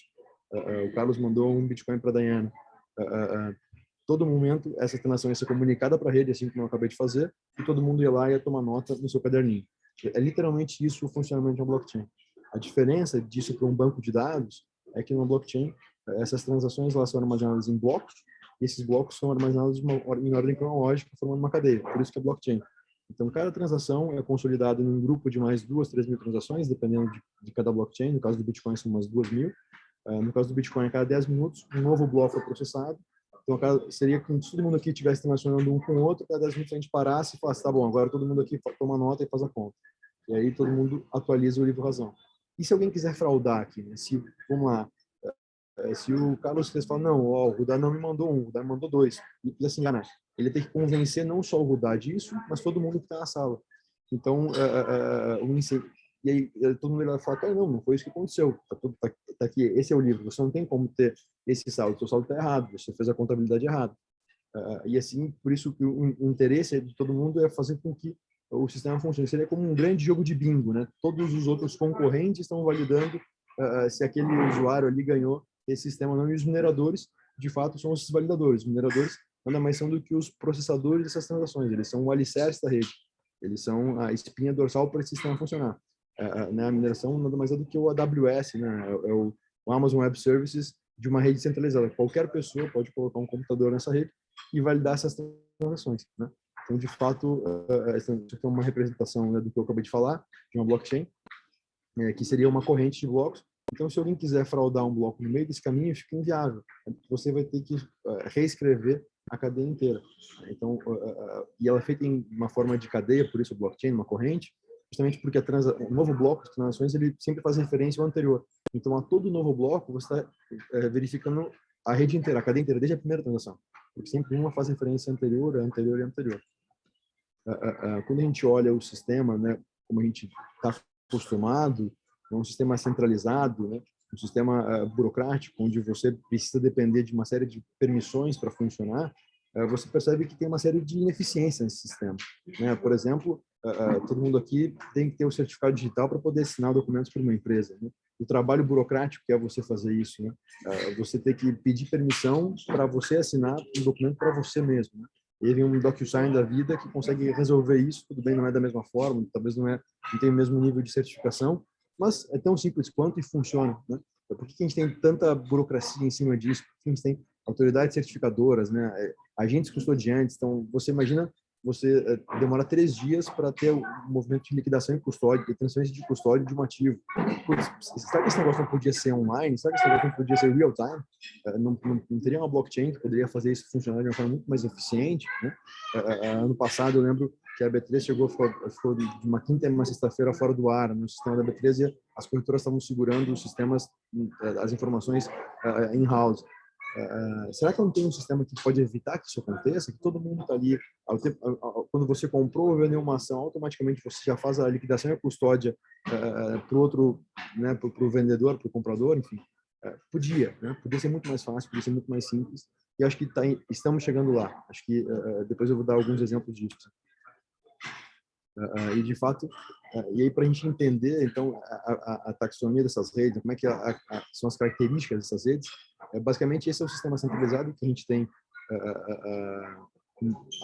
o Carlos mandou um Bitcoin para a Dayana. Todo momento, essa transação ia ser comunicada para a rede, assim como eu acabei de fazer, e todo mundo ia lá e ia tomar nota no seu caderninho. É literalmente isso o funcionamento de uma blockchain. A diferença disso para um banco de dados é que numa blockchain, essas transações elas são armazenadas em blocos, e esses blocos são armazenados em ordem cronológica, formando uma cadeia. Por isso que é blockchain. Então, cada transação é consolidada em um grupo de mais 2, 3 mil transações, dependendo de cada blockchain. No caso do Bitcoin, são umas 2 mil. No caso do Bitcoin, a cada 10 minutos, um novo bloco é processado. Então, seria como se todo mundo aqui estivesse transacionando um com o outro, cada 10 minutos a gente parasse e falasse, tá bom, agora todo mundo aqui toma nota e faz a conta. E aí todo mundo atualiza o livro-razão. E se alguém quiser fraudar aqui, né? Vamos lá, se o Carlos Crespo fala, não, o Rudá não me mandou um, o Rudá me mandou 2, e quiser se enganar, ele tem que convencer não só o Rudá disso, mas todo mundo que está na sala. Então, e aí todo mundo vai falar, não foi isso que aconteceu, tá aqui, esse é o livro, você não tem como ter esse saldo, seu saldo está errado, você fez a contabilidade errada. E assim, por isso que o interesse de todo mundo é fazer com que o sistema funcione. Seria como um grande jogo de bingo, né? Todos os outros concorrentes estão validando se aquele usuário ali ganhou esse sistema, não, e os mineradores, de fato, são esses validadores. Os mineradores nada mais são do que os processadores dessas transações, eles são o alicerce da rede, eles são a espinha dorsal para esse sistema funcionar. A mineração nada mais é do que o AWS, né? O Amazon Web Services de uma rede centralizada. Qualquer pessoa pode colocar um computador nessa rede e validar essas transações, né? Então, de fato, isso aqui é uma representação, né, do que eu acabei de falar, de uma blockchain, que seria uma corrente de blocos. Então, se alguém quiser fraudar um bloco no meio desse caminho, fica inviável. Você vai ter que reescrever a cadeia inteira. Então, e ela é feita em uma forma de cadeia, por isso o blockchain, uma corrente, justamente porque o novo bloco de transações ele sempre faz referência ao anterior. Então, a todo novo bloco, você está verificando a rede inteira, a cadeia inteira, desde a primeira transação. Porque sempre uma faz referência anterior, anterior e anterior. Quando a gente olha o sistema, né, como a gente está acostumado, é um sistema centralizado, né, um sistema burocrático, onde você precisa depender de uma série de permissões para funcionar, você percebe que tem uma série de ineficiências nesse sistema, né? Por exemplo, todo mundo aqui tem que ter o certificado digital para poder assinar documentos para uma empresa, né? O trabalho burocrático que é você fazer isso, né? Você ter que pedir permissão para você assinar um documento para você mesmo, né? Ele é um DocuSign da vida que consegue resolver isso, tudo bem, não é da mesma forma, talvez não tem o mesmo nível de certificação, mas é tão simples quanto e funciona, né? Por que a gente tem tanta burocracia em cima disso? Por que a gente tem autoridades certificadoras, né? Agentes custodiantes. Então, você imagina você demora 3 dias para ter o movimento de liquidação e custódia, de transferência de custódia de um ativo. Putz, será que esse negócio não podia ser online? Será que esse negócio não podia ser real time? Não teria uma blockchain que poderia fazer isso funcionar de uma forma muito mais eficiente, né? Ano passado, eu lembro que a B3 ficou de uma quinta e uma sexta-feira fora do ar no sistema da B3 e as corretoras estavam segurando os sistemas, as informações in-house. Será que não tem um sistema que pode evitar que isso aconteça? Que todo mundo está ali, quando você comprou ou vendeu uma ação, automaticamente você já faz a liquidação e a custódia para o outro, né, para o vendedor, para o comprador, enfim. Podia ser muito mais fácil, podia ser muito mais simples. E acho que estamos chegando lá. Acho que depois eu vou dar alguns exemplos disso. E de fato, e aí para a gente entender então a taxonomia dessas redes, como é que são as características dessas redes, basicamente esse é o sistema centralizado que a gente tem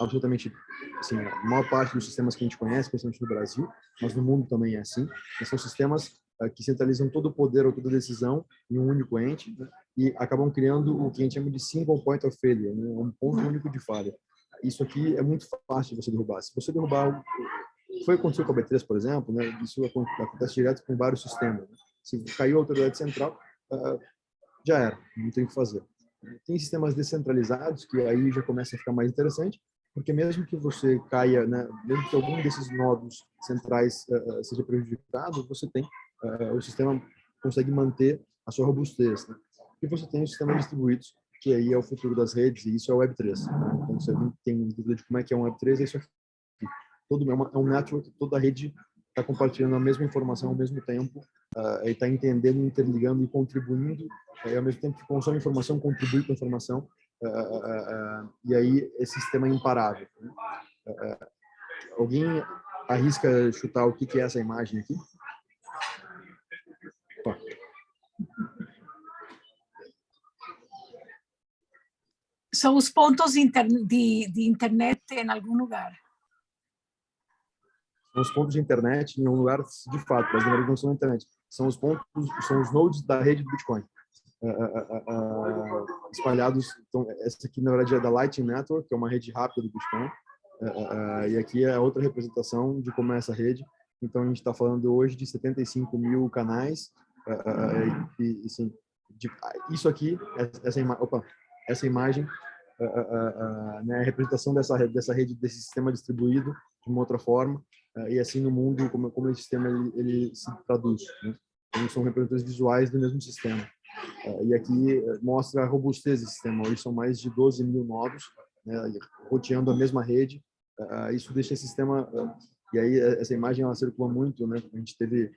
absolutamente, assim, a maior parte dos sistemas que a gente conhece, principalmente no Brasil, mas no mundo também é assim. São sistemas que centralizam todo o poder ou toda a decisão em um único ente, né, e acabam criando o que a gente chama de single point of failure, né, um ponto único de falha. Isso aqui é muito fácil de você derrubar. Se você derrubar foi acontecido com a B3, por exemplo, né? Isso acontece direto com vários sistemas. Né? Se caiu a autoridade central, já era, não tem o que fazer. Tem sistemas descentralizados que aí já começa a ficar mais interessante, porque mesmo que você caia, né, mesmo que algum desses nodos centrais seja prejudicado, você tem, o sistema consegue manter a sua robustez. Né? E você tem os sistemas distribuídos, que aí é o futuro das redes, e isso é o Web3. Né? Então, se alguém tem dúvida de como é que é um Web3, é isso aqui. É um network, toda a rede está compartilhando a mesma informação ao mesmo tempo, e está entendendo, interligando e contribuindo, e ao mesmo tempo que consome informação, contribui com a informação, e aí esse sistema é imparável. Né? Alguém arrisca chutar o que é essa imagem aqui? Opa. São os pontos de internet em algum lugar. São os pontos de internet em um lugar, de fato, mas na verdade não são na internet. São os pontos, são os nodes da rede do Bitcoin. Espalhados. Então, essa aqui, na verdade, é da Lightning Network, que é uma rede rápida do Bitcoin. E aqui é outra representação de como é essa rede. Então, a gente está falando hoje de 75 mil canais. Assim, isso aqui, essa imagem, né, a representação dessa rede, desse sistema distribuído de uma outra forma. E assim no mundo, como esse sistema ele se traduz. Né? Então, são representantes visuais do mesmo sistema. E aqui mostra a robustez desse sistema. Hoje são mais de 12 mil nodos, né, roteando a mesma rede. Isso deixa esse sistema... E aí essa imagem ela circula muito, né? A gente teve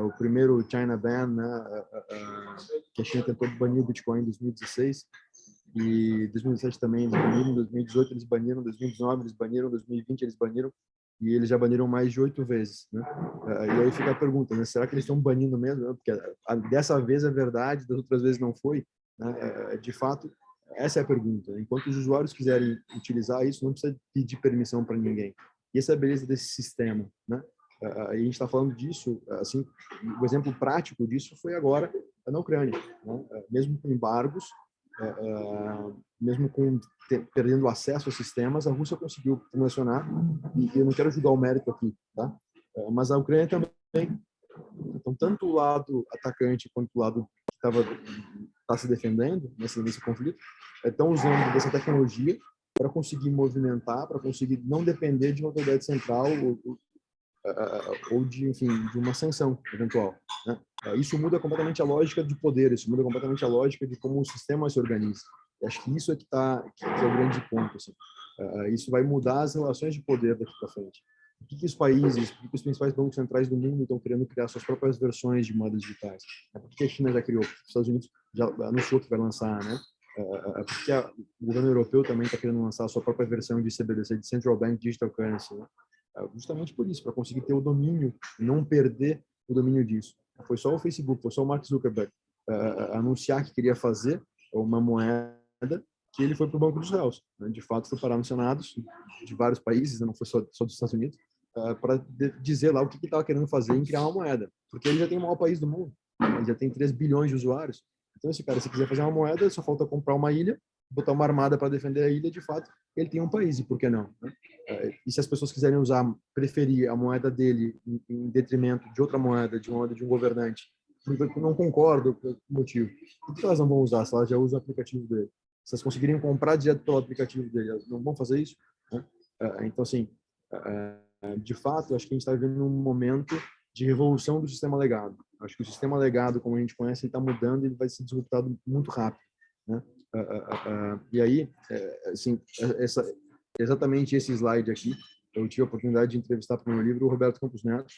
o primeiro China Ban, né? Que a China tentou banir o Bitcoin em 2016. E em 2017 também eles baniram, em 2018 eles baniram, em 2019 eles baniram, em 2020 eles baniram. E eles já baniram mais de 8 vezes, né? E aí fica a pergunta, né? Será que eles estão banindo mesmo? Porque dessa vez é verdade, das outras vezes não foi, né? De fato, essa é a pergunta. Enquanto os usuários quiserem utilizar isso, não precisa pedir permissão para ninguém. E essa é a beleza desse sistema, né? A gente está falando disso, assim, o exemplo prático disso foi agora na Ucrânia, né? Mesmo com embargos, mesmo perdendo acesso a sistemas, a Rússia conseguiu transacionar, e eu não quero julgar o mérito aqui, tá? Mas a Ucrânia também. Então, tanto o lado atacante quanto o lado que está se defendendo nesse conflito, estão usando dessa tecnologia para conseguir movimentar, para conseguir não depender de uma autoridade central ou de, enfim, de uma sanção eventual, né? Isso muda completamente a lógica de poder, isso muda completamente a lógica de como o sistema se organiza. Eu acho que isso é que é o grande ponto. Assim. Isso vai mudar as relações de poder daqui para frente. Por que os países, por que os principais bancos centrais do mundo estão querendo criar suas próprias versões de moedas digitais? Por que a China já criou? Por que os Estados Unidos já anunciou que vai lançar, né? Porque o governo europeu também está querendo lançar a sua própria versão de CBDC, de Central Bank Digital Currency, né? Justamente por isso, para conseguir ter o domínio, não perder o domínio disso. Foi só o Facebook, foi só o Mark Zuckerberg anunciar que queria fazer uma moeda que ele foi para o Banco dos Réus. Né? De fato, foi parar nos senados de vários países, não foi só dos Estados Unidos, para dizer lá o que ele estava querendo fazer em criar uma moeda. Porque ele já tem o maior país do mundo, ele já tem 3 bilhões de usuários. Então, esse cara, se quiser fazer uma moeda, só falta comprar uma ilha, botar uma armada para defender a ilha, de fato, ele tem um país, e por que não? Né? E se as pessoas quiserem preferir a moeda dele em detrimento de outra moeda, de uma moeda de um governante, porque eu não concordo com o motivo, por que elas não vão usar se elas já usam o aplicativo dele? Se elas conseguirem comprar direto pelo aplicativo dele, elas não vão fazer isso? Né? Então, assim, de fato, acho que a gente está vivendo um momento de revolução do sistema legado. Acho que o sistema legado, como a gente conhece, está mudando e ele vai ser disruptado muito rápido, né? E aí, assim, exatamente esse slide aqui, eu tive a oportunidade de entrevistar para o meu livro o Roberto Campos Neto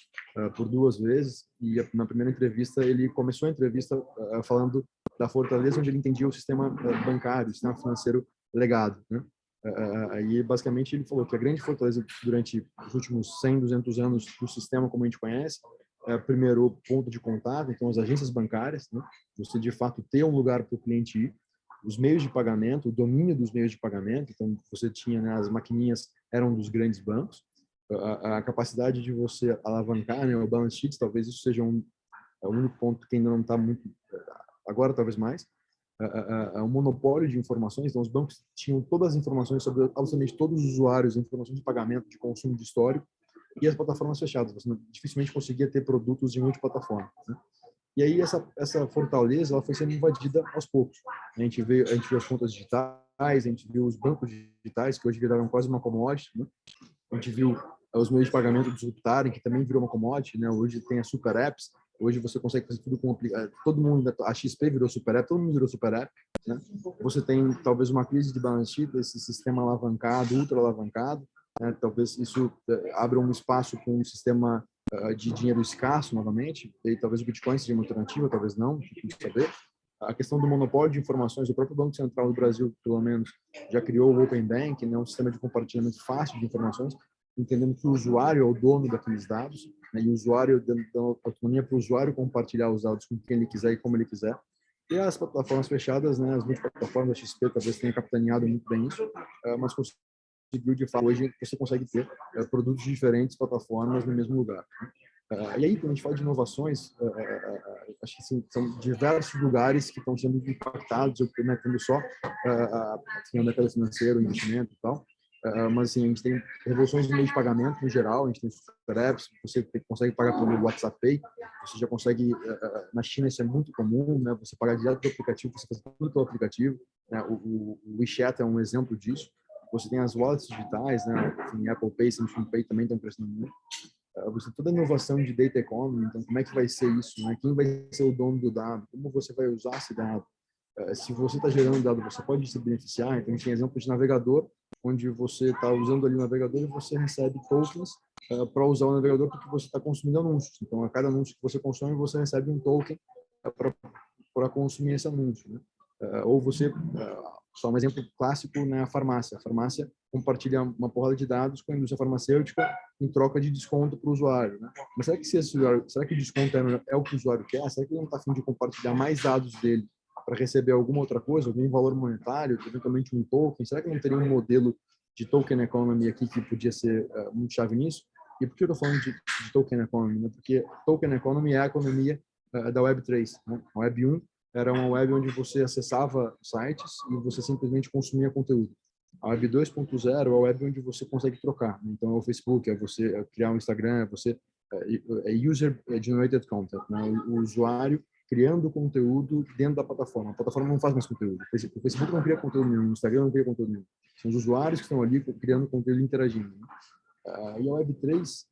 por 2 vezes, e na primeira entrevista ele começou a entrevista falando da fortaleza onde ele entendia o sistema bancário, o sistema financeiro legado, né? Aí basicamente ele falou que a grande fortaleza durante os últimos 100, 200 anos do sistema como a gente conhece, primeiro o ponto de contato, então as agências bancárias, né? Você de fato ter um lugar para o cliente ir, os meios de pagamento, o domínio dos meios de pagamento, então você tinha, né, as maquininhas eram dos grandes bancos, a capacidade de você alavancar, né, o balance sheet, talvez isso seja o único ponto que ainda não está muito, agora talvez mais, o monopólio de informações, então os bancos tinham todas as informações sobre absolutamente todos os usuários, informações de pagamento, de consumo, de histórico, e as plataformas fechadas, você dificilmente conseguia ter produtos de multiplataforma, né? E aí essa fortaleza ela foi sendo invadida aos poucos. A gente viu as contas digitais, a gente viu os bancos digitais, que hoje viraram quase uma commodity, né? A gente viu os meios de pagamento disruptarem, que também virou uma commodity, né? Hoje tem as super apps, hoje você consegue fazer tudo com todo mundo, a XP virou super app, todo mundo virou super app, né? Você tem talvez uma crise de balance sheet, esse sistema alavancado, ultra alavancado, né? Talvez isso abra um espaço com um sistema de dinheiro escasso novamente, e talvez o Bitcoin seja uma alternativa, talvez não, não saber. A questão do monopólio de informações, o próprio Banco Central do Brasil, pelo menos, já criou o Open Bank, né, um sistema de compartilhamento fácil de informações, entendendo que o usuário é o dono daqueles dados, né, e o usuário dando autonomia para o usuário compartilhar os dados com quem ele quiser e como ele quiser. E as plataformas fechadas, né, as multiplataformas da XP talvez tenha capitaneado muito bem isso, mas conseguiu, de fato, hoje você consegue ter produtos de diferentes plataformas no mesmo lugar. E aí, quando a gente fala de inovações, acho que assim, são diversos lugares que estão sendo impactados, né, tendo só o mercado financeiro, investimento e tal, mas assim, a gente tem revoluções no meio de pagamento no geral, a gente tem super apps, você consegue pagar pelo WhatsApp Pay, você já consegue, na China isso é muito comum, né, você pagar direto do aplicativo, você faz tudo pelo aplicativo, né, o WeChat é um exemplo disso, você tem as wallets digitais, né, enfim, Apple Pay, Samsung Pay também estão crescendo muito. Você tem toda a inovação de data economy, então como é que vai ser isso, né? Quem vai ser o dono do dado? Como você vai usar esse dado? Se você está gerando dado, você pode se beneficiar. Então a gente tem exemplos de navegador, onde você está usando ali o navegador e você recebe tokens para usar o navegador porque você está consumindo anúncios. Então a cada anúncio que você consome, você recebe um token para consumir esse anúncio, né? Ou você, só um exemplo clássico, né, a farmácia. A farmácia compartilha uma porrada de dados com a indústria farmacêutica em troca de desconto para o usuário, né? Mas será que será que o desconto é o que o usuário quer? Será que ele não está a fim de compartilhar mais dados dele para receber alguma outra coisa, algum valor monetário, eventualmente um token? Será que não teria um modelo de token economy aqui que podia ser muito chave nisso? E por que eu estou falando de token economy? Né? Porque token economy é a economia da Web3, né? A Web 1 era uma web onde você acessava sites e você simplesmente consumia conteúdo. A Web 2.0 é a web onde você consegue trocar. Então, é o Facebook, é você criar um Instagram, é você user-generated content, né? O usuário criando conteúdo dentro da plataforma. A plataforma não faz mais conteúdo. O Facebook não cria conteúdo nenhum, o Instagram não cria conteúdo nenhum. São os usuários que estão ali criando conteúdo e interagindo, né? E a Web 3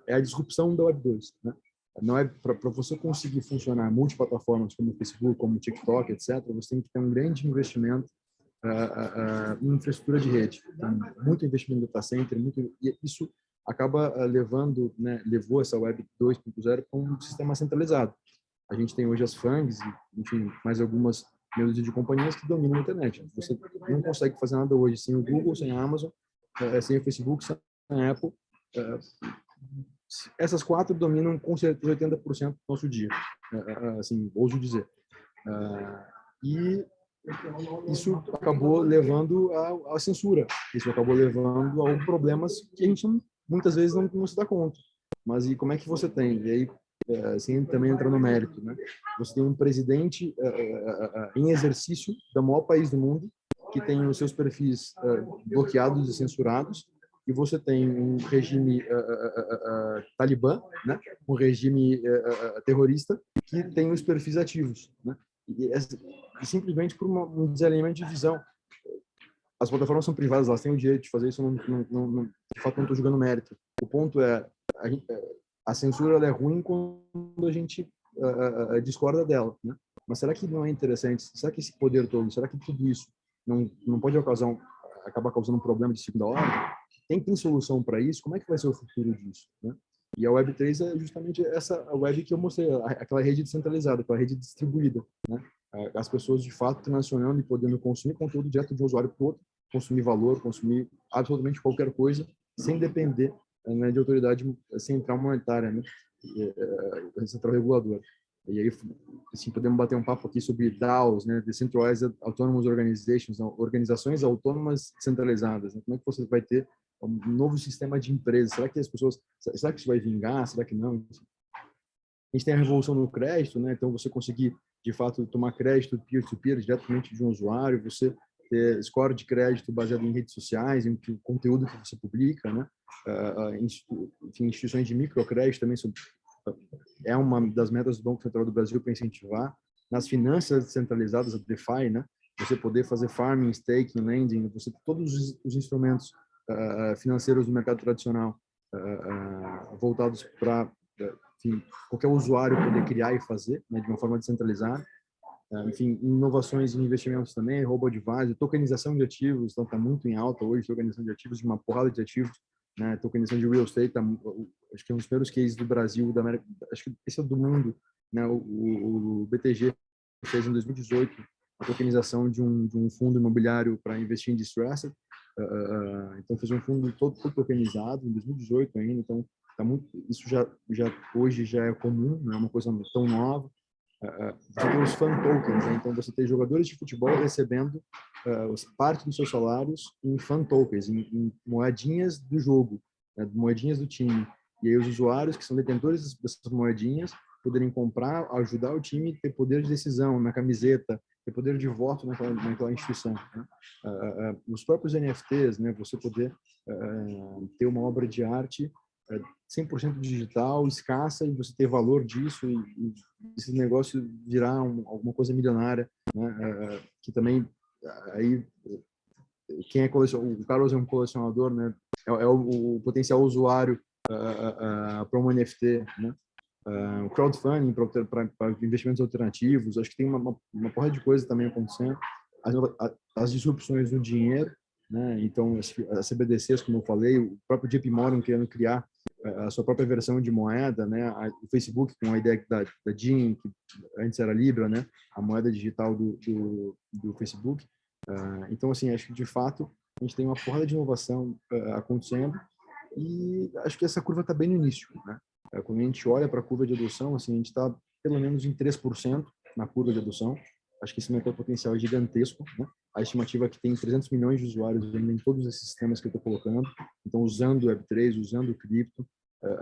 é a disrupção da Web 2, né? Não é para você conseguir funcionar multiplataformas como o Facebook, como o TikTok, etc. Você tem que ter um grande investimento em infraestrutura de rede, tem muito investimento no data center, e isso acaba levando, né, levou essa Web 2.0 para um sistema centralizado. A gente tem hoje as FANGs, enfim, mais algumas meio de companhias que dominam a internet. Você não consegue fazer nada hoje sem o Google, sem a Amazon, sem o Facebook, sem a Apple. Essas quatro dominam com certeza 80% do nosso dia, assim, ouso dizer. E isso acabou levando à censura, isso acabou levando a problemas que a gente muitas vezes não se dá conta. Mas e como é que você tem? E aí, assim, também entra no mérito, né? Você tem um presidente em exercício do maior país do mundo, que tem os seus perfis bloqueados e censurados, e você tem um regime talibã, né? Um regime terrorista, que tem os perfis ativos, né? E simplesmente por um desalinhamento de visão. As plataformas são privadas, elas têm o direito de fazer isso, de fato não estou julgando mérito. O ponto é, a censura ela é ruim quando a gente discorda dela, né? Mas será que não é interessante? Será que esse poder todo, será que tudo isso não pode acabar causando um problema de segunda ordem? Tem solução para isso? Como é que vai ser o futuro disso, né? E a Web3 é justamente essa web que eu mostrei, aquela rede descentralizada, aquela rede distribuída, né? As pessoas de fato transacionando e podendo consumir conteúdo direto de um usuário para o outro, consumir valor, consumir absolutamente qualquer coisa, sem depender, né, de autoridade central monetária, né? Central reguladora. E aí, assim, podemos bater um papo aqui sobre DAOs, né? Decentralized Autonomous Organizations, organizações autônomas centralizadas, né? Como é que você vai ter um novo sistema de empresas? Será que as pessoas, será que isso vai vingar? Será que não? A gente tem a revolução no crédito, né? Então você conseguir de fato tomar crédito peer-to-peer diretamente de um usuário, você ter score de crédito baseado em redes sociais, em conteúdo que você publica, né? Enfim, instituições de microcrédito também é uma das metas do Banco Central do Brasil para incentivar. Nas finanças descentralizadas, a DeFi, né? Você poder fazer farming, staking, lending, você todos os instrumentos financeiros do mercado tradicional voltados para qualquer usuário poder criar e fazer, né, de uma forma descentralizada. Enfim, inovações em investimentos também, robo-advisor, tokenização de ativos, então está muito em alta hoje, tokenização de ativos, de uma porrada de ativos, né, tokenização de real estate, acho que é um dos primeiros cases do Brasil, da América, acho que esse é do mundo, né, o BTG fez em 2018 a tokenização de um fundo imobiliário para investir em distressed, então fez um fundo todo tokenizado em 2018 ainda, então tá muito, isso já hoje já é comum, não é uma coisa tão nova. você tem os fan tokens, né? Então você tem jogadores de futebol recebendo parte dos seus salários em fan tokens, em moedinhas do jogo, né? Moedinhas do time. E aí os usuários que são detentores dessas moedinhas poderem comprar, ajudar o time a ter poder de decisão na camiseta, ter poder de voto naquela instituição, né? Os próprios NFTs, né? Você poder ter uma obra de arte 100% digital, escassa, e você ter valor disso e esse negócio virar alguma coisa milionária, né? Que também aí quem é o Carlos é um colecionador, né? É o potencial usuário para um NFT, né? O crowdfunding para investimentos alternativos, acho que tem uma porra de coisa também acontecendo, as disrupções no dinheiro, né? Então as CBDCs, como eu falei, o próprio JP Morgan querendo criar a sua própria versão de moeda, né? O Facebook com a ideia da DIN, que antes era Libra, né? A moeda digital do Facebook. Então, assim, acho que de fato a gente tem uma porrada de inovação acontecendo e acho que essa curva está bem no início, né? Quando a gente olha para a curva de adoção, assim, a gente está pelo menos em 3% na curva de adoção. Acho que esse mercado potencial é gigantesco, né? A estimativa é que tem 300 milhões de usuários em todos esses sistemas que eu estou colocando. Então, usando o Web3, usando o cripto,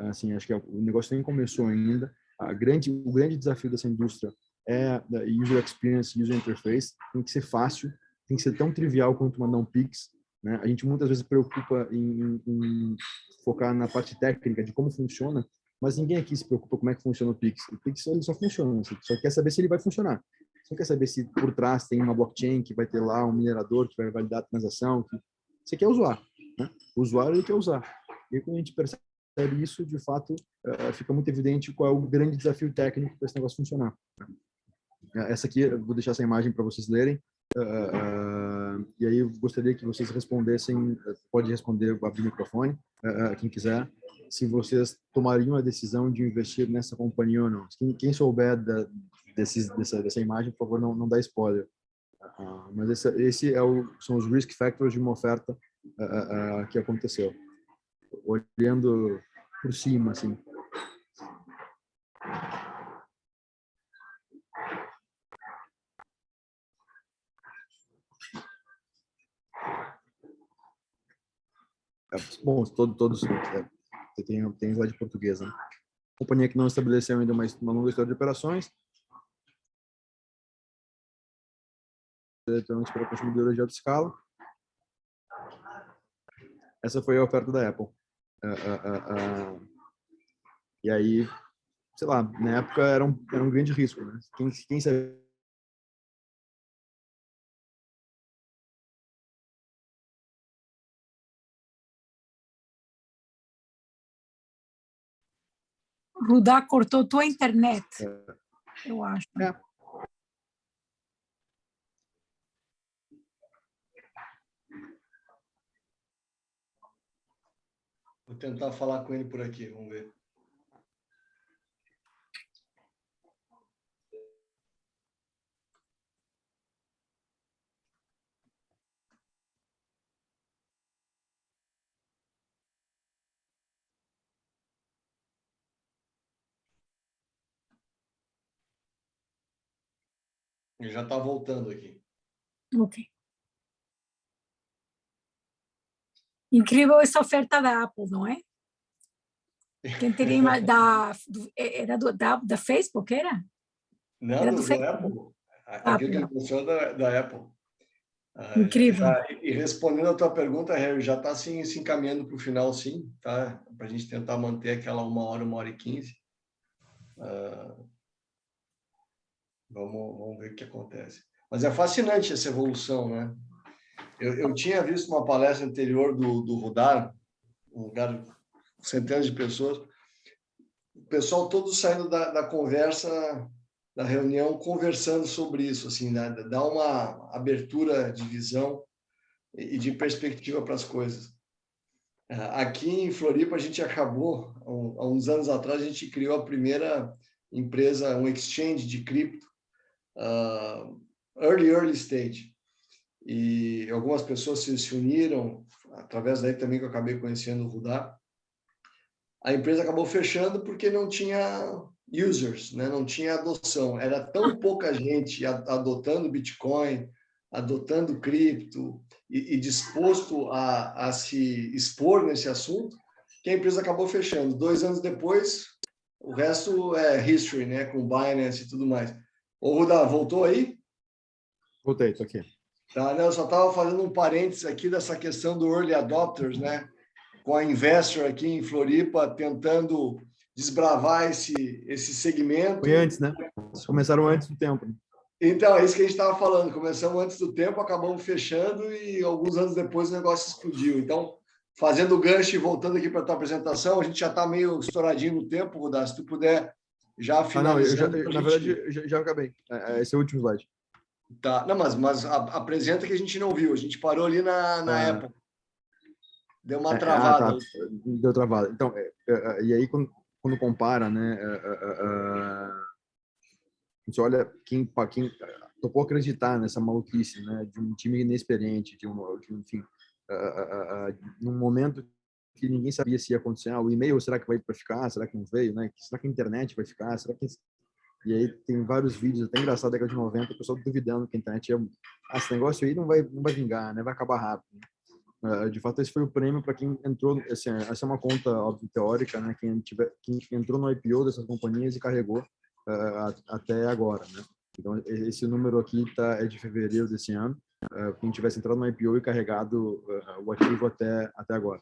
assim, acho que o negócio nem começou ainda. O grande desafio dessa indústria é a user experience, user interface. Tem que ser fácil, tem que ser tão trivial quanto mandar um Pix, né? A gente muitas vezes preocupa em focar na parte técnica de como funciona, mas ninguém aqui se preocupa como é que funciona o Pix. O Pix ele só funciona, você só quer saber se ele vai funcionar. Você não quer saber se por trás tem uma blockchain que vai ter lá um minerador que vai validar a transação. Você quer usar, né? O usuário ele quer usar. E quando a gente percebe isso, de fato, fica muito evidente qual é o grande desafio técnico para esse negócio funcionar. Essa aqui, eu vou deixar essa imagem para vocês lerem. E aí eu gostaria que vocês respondessem, pode responder, abrir o microfone, quem quiser, se vocês tomariam a decisão de investir nessa companhia ou não. Quem souber dessa imagem, por favor, não dá spoiler. Mas esse são os risk factors de uma oferta que aconteceu. Olhando por cima, assim. Bom, todos tem slide portuguesa, né? Companhia que não estabeleceu ainda uma longa história de operações, eletrônicos para consumidores de alta escala. Essa foi a oferta da Apple. E aí, sei lá, na época era um grande risco, né? Quem sabe Rudá cortou tua internet, eu acho. Vou tentar falar com ele por aqui, vamos ver. Ele já está voltando aqui. Ok. Incrível essa oferta da Apple, não é? Quem teria da Facebook, era? Não, Era do do Facebook. Apple. Aquilo que ele mostrou da Apple. Incrível. E respondendo a tua pergunta, Harry, já está se encaminhando para o final, sim, tá? Para a gente tentar manter aquela 1h e 15. Vamos ver o que acontece. Mas é fascinante essa evolução, né? Eu tinha visto uma palestra anterior do Rudar, um lugar com centenas de pessoas, o pessoal todo saindo da conversa, da reunião, conversando sobre isso, assim, né? Dá uma abertura de visão e de perspectiva para as coisas. Aqui em Floripa, a gente acabou, há uns anos atrás, a gente criou a primeira empresa, um exchange de cripto, early stage. E algumas pessoas se uniram, através daí também que eu acabei conhecendo o Rudá. A empresa acabou fechando porque não tinha users, né? Não tinha adoção. Era tão pouca gente adotando Bitcoin, adotando cripto e disposto a se expor nesse assunto, que a empresa acabou fechando. 2 anos depois, o resto é history, né? Com Binance e tudo mais. Ô, Rudá, voltou aí? Voltei, tô aqui. Tá, né? Eu só estava fazendo um parênteses aqui dessa questão do early adopters, né? Com a Investor aqui em Floripa tentando desbravar esse segmento. Foi antes, né? Começaram antes do tempo. Então, é isso que a gente estava falando. Começamos antes do tempo, acabamos fechando e alguns anos depois o negócio explodiu. Então, fazendo o gancho e voltando aqui para a tua apresentação, a gente já está meio estouradinho no tempo, Rudá. Se tu puder já finalizar. Na verdade, já acabei. Esse é o último slide. Tá. Não, mas apresenta que a gente não viu. A gente parou ali na Apple. Deu uma travada. Tá. Deu travada. Então, e aí quando compara, né? A gente olha quem topou acreditar nessa maluquice, né? De um time inexperiente, enfim, num momento que ninguém sabia se ia acontecer. O e-mail, será que vai para ficar? Será que não veio, né? Será que a internet vai ficar? Será que... E aí tem vários vídeos até engraçados da década de 90, o pessoal duvidando que a internet ia... esse negócio aí não vai vingar, né? Vai acabar rápido. De fato, esse foi o prêmio para quem entrou. Essa é uma conta óbvio, teórica, né? Quem entrou no IPO dessas companhias e carregou até agora, né? Então, esse número aqui é de fevereiro desse ano. Quem tivesse entrado no IPO e carregado o ativo até agora.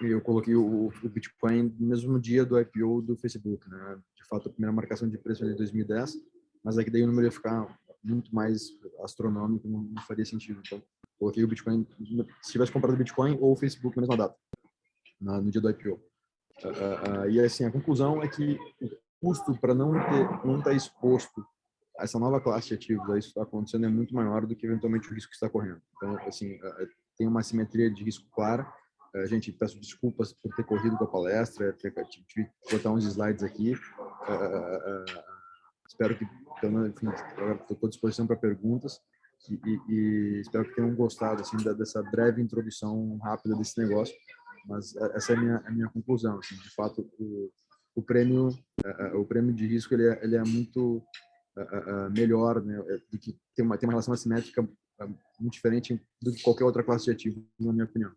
E eu coloquei o Bitcoin no mesmo dia do IPO do Facebook, né? De fato, a primeira marcação de preço foi em 2010, mas aqui daí o número ia ficar muito mais astronômico, não faria sentido. Então, coloquei o Bitcoin, se tivesse comprado o Bitcoin ou o Facebook na mesma data, no dia do IPO. E assim, a conclusão é que o custo para não estar exposto a essa nova classe de ativos, a isso que está acontecendo, é muito maior do que eventualmente o risco que está correndo. Então, assim, tem uma simetria de risco clara. Gente, peço desculpas por ter corrido com a palestra, tive que botar uns slides aqui. Espero que, enfim, estou à disposição para perguntas e espero que tenham gostado assim, dessa breve introdução rápida desse negócio. Mas essa é a minha conclusão. Assim, de fato, o prêmio de risco ele é muito melhor, né, do que tem uma relação assimétrica muito diferente do que qualquer outra classe de ativo, na minha opinião.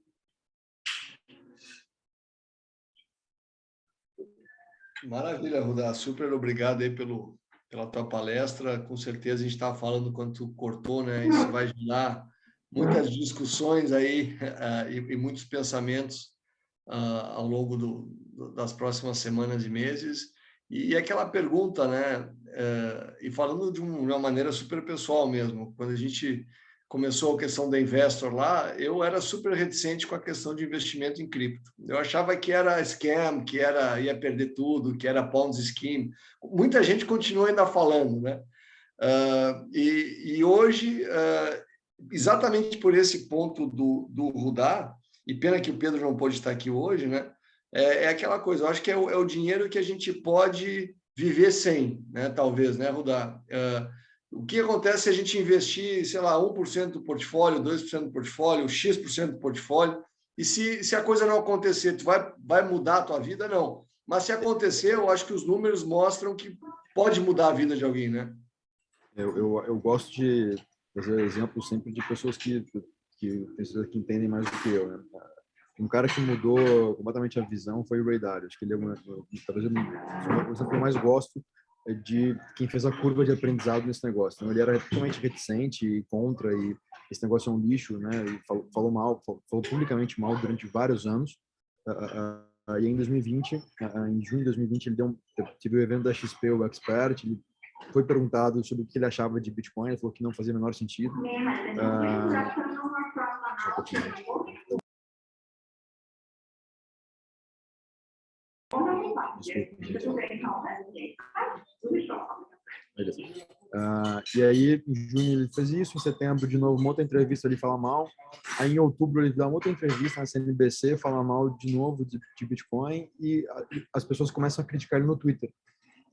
Maravilha, Rudá. Super obrigado aí pela tua palestra. Com certeza a gente estava falando quando tu cortou, né? Isso vai gerar muitas discussões aí e muitos pensamentos ao longo das próximas semanas e meses. E aquela pergunta, né? E falando de uma maneira super pessoal mesmo, quando a gente começou a questão da Investor lá, eu era super reticente com a questão de investimento em cripto. Eu achava que era scam, que ia perder tudo, que era Ponzi scheme. Muita gente continua ainda falando, né? E hoje, exatamente por esse ponto do Rudá, e pena que o Pedro não pôde estar aqui hoje, né? É aquela coisa, eu acho que é o dinheiro que a gente pode viver sem, né? Talvez, né, Rudá? O que acontece se a gente investir, sei lá, 1% do portfólio, 2% do portfólio, X% do portfólio, e se a coisa não acontecer, tu vai mudar a tua vida? Não. Mas se acontecer, eu acho que os números mostram que pode mudar a vida de alguém, né? Eu gosto de fazer exemplos sempre de pessoas que entendem mais do que eu, né? Um cara que mudou completamente a visão foi o Ray Dalio. Acho que ele é talvez o exemplo que eu mais gosto de quem fez a curva de aprendizado nesse negócio. Então, ele era totalmente reticente e contra, e esse negócio é um lixo, né? E falou publicamente mal durante vários anos. E em 2020, em junho de 2020, ele teve o evento da XP, o Expert. Ele foi perguntado sobre o que ele achava de Bitcoin. Ele falou que não fazia o menor sentido. Beleza. E aí, em junho ele fez isso, em setembro, de novo, uma outra entrevista, ele fala mal. Aí, em outubro, ele dá uma outra entrevista na CNBC, fala mal de novo de Bitcoin, e as pessoas começam a criticar ele no Twitter.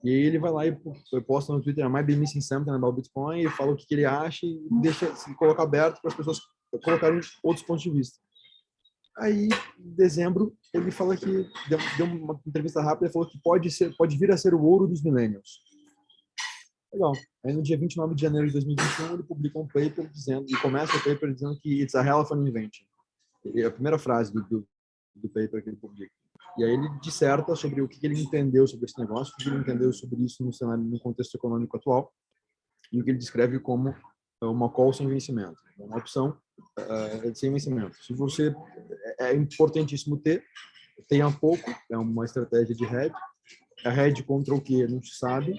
E aí ele vai lá e posta no Twitter, "Am I be missing something about Bitcoin?" e fala o que ele acha e deixa se colocar aberto para as pessoas colocarem outros pontos de vista. Aí, em dezembro, ele fala que deu uma entrevista rápida e falou que pode vir a ser o ouro dos millennials. Legal. Aí, no dia 29 de janeiro de 2021, ele publica um paper dizendo, e começa o paper dizendo que it's a hell of an invention. É a primeira frase do paper que ele publica. E aí ele disserta sobre o que ele entendeu sobre esse negócio, o que ele entendeu sobre isso no cenário, no contexto econômico atual, e o que ele descreve como uma call sem vencimento, uma opção sem vencimento. Se você é importantíssimo tenha pouco, é uma estratégia de hedge. A hedge contra o que não se sabe,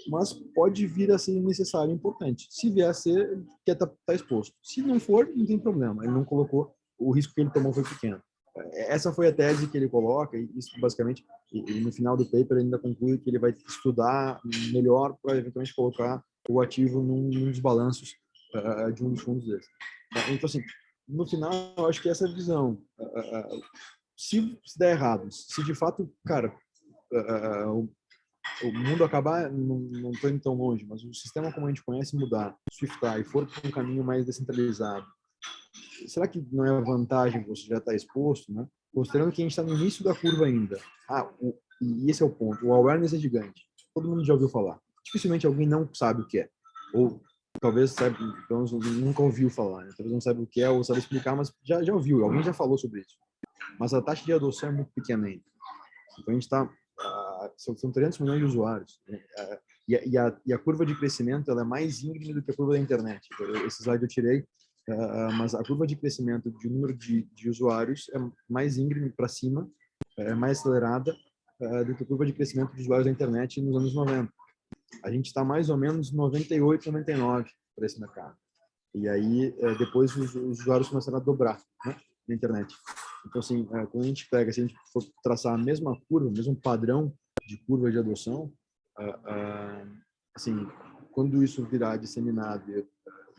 mas pode vir a ser necessário e importante. Se vier a ser, quer tá exposto. Se não for, não tem problema. Ele não colocou, o risco que ele tomou foi pequeno. Essa foi a tese que ele coloca, e isso basicamente, e no final do paper ele ainda conclui que ele vai estudar melhor para eventualmente colocar o ativo num dos balanços de um dos fundos desses. Então, assim, no final, eu acho que essa é a visão. Se der errado, se de fato, cara, o mundo acabar, não estou indo tão longe, mas o sistema como a gente conhece mudar, swiftar e for para um caminho mais descentralizado, será que não é vantagem você já estar exposto, né? Considerando que a gente está no início da curva ainda. E esse é o ponto. O awareness é gigante. Todo mundo já ouviu falar. Dificilmente alguém não sabe o que é. Ou talvez nunca ouviu falar. Né? Talvez não sabe o que é ou sabe explicar, mas já ouviu. Alguém já falou sobre isso. Mas a taxa de adoção é muito pequena ainda. Então a gente está... são 300 milhões de usuários. Né? E a curva de crescimento ela é mais íngreme do que a curva da internet. Esse slide eu tirei. Mas a curva de crescimento de número de usuários é mais íngreme para cima, é mais acelerada do que a curva de crescimento de usuários da internet nos anos 90. A gente está mais ou menos 98, 99 para esse mercado. E aí, depois, os usuários começaram a dobrar, né, na internet. Então, assim, quando a gente pega, se a gente for traçar a mesma curva, o mesmo padrão de curva de adoção, assim, quando isso virar disseminado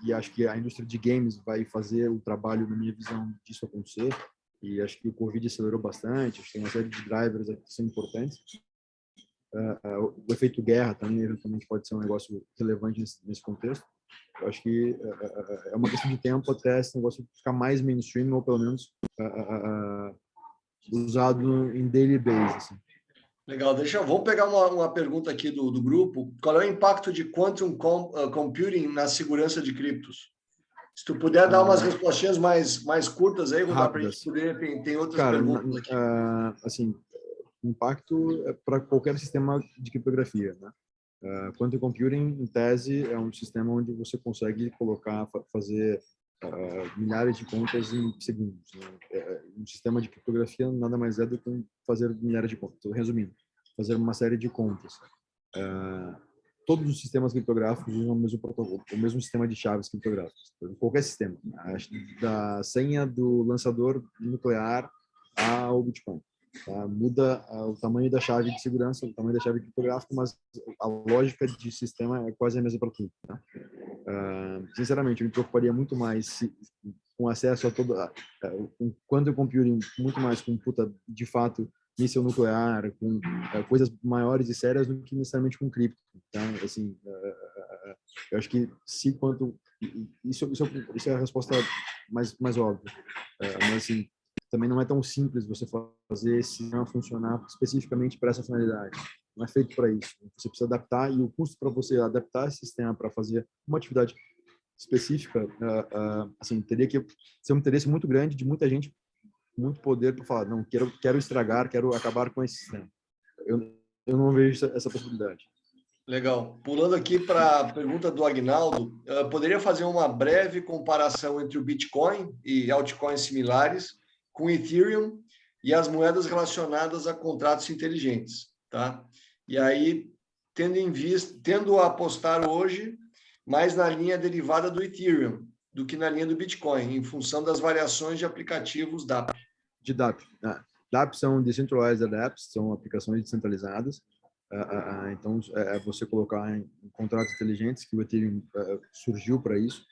e acho que a indústria de games vai fazer o trabalho, na minha visão, disso acontecer. E acho que o Covid acelerou bastante. Acho que tem uma série de drivers aqui que são importantes. O efeito guerra também, eventualmente, pode ser um negócio relevante nesse contexto. Eu acho que é uma questão de tempo até esse negócio ficar mais mainstream, ou pelo menos usado em daily basis. Assim. Legal, vamos pegar uma pergunta aqui do grupo. Qual é o impacto de quantum computing na segurança de criptos? Se tu puder dar umas respostinhas mais curtas aí, Rudá, para a gente poder... Tem outras perguntas aqui. Assim, impacto é para qualquer sistema de criptografia, né? Quantum computing, em tese, é um sistema onde você consegue fazer milhares de contas em segundos. Né? Um sistema de criptografia nada mais é do que fazer milhares de contas. Estou resumindo, fazer uma série de contas. Todos os sistemas criptográficos usam o mesmo protocolo, o mesmo sistema de chaves criptográficas. Qualquer sistema, da senha do lançador nuclear ao Bitcoin. Tá? Muda o tamanho da chave de segurança, o tamanho da chave criptográfica, mas a lógica de sistema é quase a mesma para tudo. Tá? Sinceramente, eu me preocuparia muito mais com acesso a com quantum computing, muito mais com de fato míssil nuclear, com coisas maiores e sérias do que necessariamente com cripto. Então, assim, eu acho que isso é a resposta mais óbvia. Mas assim, também não é tão simples você fazer esse sistema funcionar especificamente para essa finalidade. Não é feito para isso. Você precisa adaptar, e o custo para você adaptar esse sistema para fazer uma atividade específica, assim, teria que ser um interesse muito grande de muita gente, muito poder para falar, não, quero estragar, quero acabar com esse sistema. Eu não vejo essa possibilidade. Legal. Pulando aqui para a pergunta do Agnaldo, poderia fazer uma breve comparação entre o Bitcoin e altcoins similares com o Ethereum e as moedas relacionadas a contratos inteligentes, tá? E aí, tendo a apostar hoje mais na linha derivada do Ethereum do que na linha do Bitcoin, em função das variações de aplicativos DApp. De DApp. DApp são Decentralized Apps, são aplicações descentralizadas. Então, você colocar em contratos inteligentes, que o Ethereum surgiu para isso,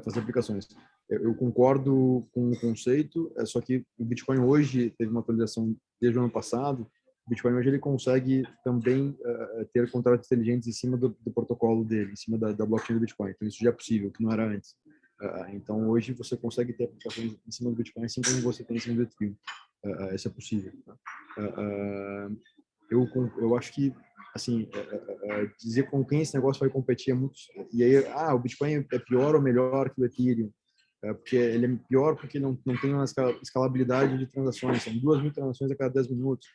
fazer aplicações. Eu concordo com o conceito, só que o Bitcoin hoje teve uma atualização desde o ano passado. O Bitcoin hoje ele consegue também ter contratos inteligentes em cima do protocolo dele, em cima da blockchain do Bitcoin. Então, isso já é possível, que não era antes. Então, hoje você consegue ter aplicações em cima do Bitcoin, assim como você tem em cima do Ethereum. Isso é possível. Eu acho que, assim, dizer com quem esse negócio vai competir é muito... E aí, o Bitcoin é pior ou melhor que o Ethereum? Porque ele é pior porque não tem uma escalabilidade de transações. São 2.000 transações a cada 10 minutos.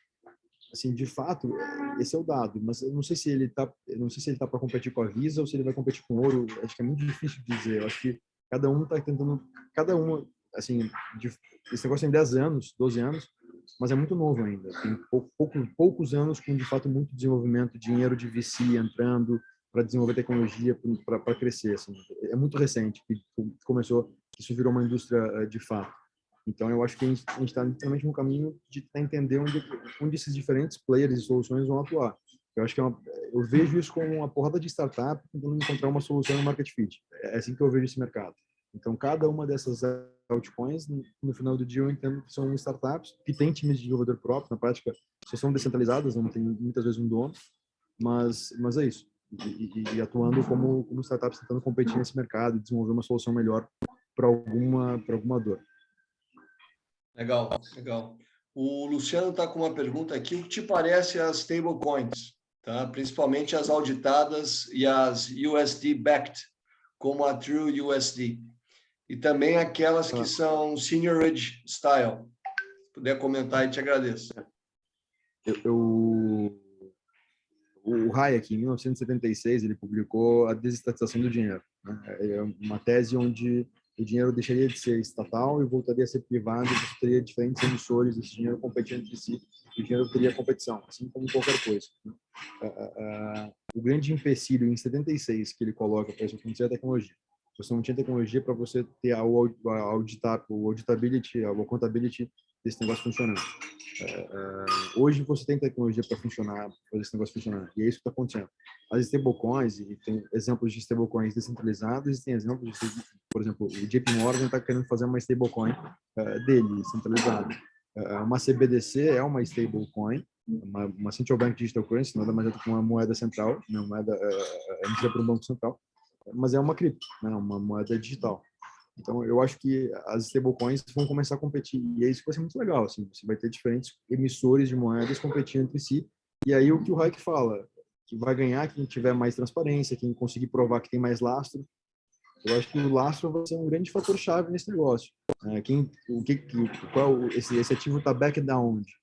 Assim, de fato, esse é o dado, mas eu não sei se ele tá para competir com a Visa ou se ele vai competir com o ouro. Acho que é muito difícil de dizer. Eu acho que assim, esse negócio tem 10 anos, 12 anos, mas é muito novo ainda. Tem poucos anos com, de fato, muito desenvolvimento, dinheiro de VC entrando para desenvolver tecnologia, para crescer. Assim. É muito recente que começou, isso virou uma indústria de fato. Então, eu acho que a gente está literalmente no caminho de tentar entender onde esses diferentes players e soluções vão atuar. Eu acho que eu vejo isso como uma porrada de startup tentando encontrar uma solução no market fit. É assim que eu vejo esse mercado. Então, cada uma dessas altcoins, no final do dia, eu entendo que são startups que têm times de desenvolvedor próprio. Na prática, só são descentralizadas, não tem muitas vezes um dono, mas é isso. E atuando como startups tentando competir nesse mercado e desenvolver uma solução melhor para alguma dor. Legal. O Luciano está com uma pergunta aqui. O que te parece as stablecoins, tá? Principalmente as auditadas e as USD-backed, como a True USD? E também aquelas que são Seigniorage Style. Se puder comentar, eu te agradeço. O Hayek, em 1976, ele publicou A Desestatização do Dinheiro. Né? É uma tese onde o dinheiro deixaria de ser estatal e voltaria a ser privado, e você teria diferentes emissores desse dinheiro competindo entre si, e o dinheiro teria competição, assim como qualquer coisa. O grande empecilho em 76 que ele coloca para isso acontecer é a tecnologia. Você não tinha tecnologia para você ter a auditability, a accountability desse negócio funcionando. Hoje você tem tecnologia para funcionar, fazer esse negócio funcionar, e é isso que está acontecendo. As stablecoins, e tem exemplos de stablecoins descentralizados, e tem exemplos de, por exemplo, o JP Morgan está querendo fazer uma stablecoin dele, centralizada. Uma CBDC é uma stablecoin, uma Central Bank Digital Currency, nada mais é do que uma moeda central, uma moeda emitida por um banco central, mas é uma cripto, né, uma moeda digital. Então, eu acho que as stablecoins vão começar a competir, e é isso que vai ser muito legal, assim, você vai ter diferentes emissores de moedas competindo entre si, e aí o que o Hayek fala, que vai ganhar quem tiver mais transparência, quem conseguir provar que tem mais lastro. Eu acho que o lastro vai ser um grande fator-chave nesse negócio. Esse ativo está backed da onde?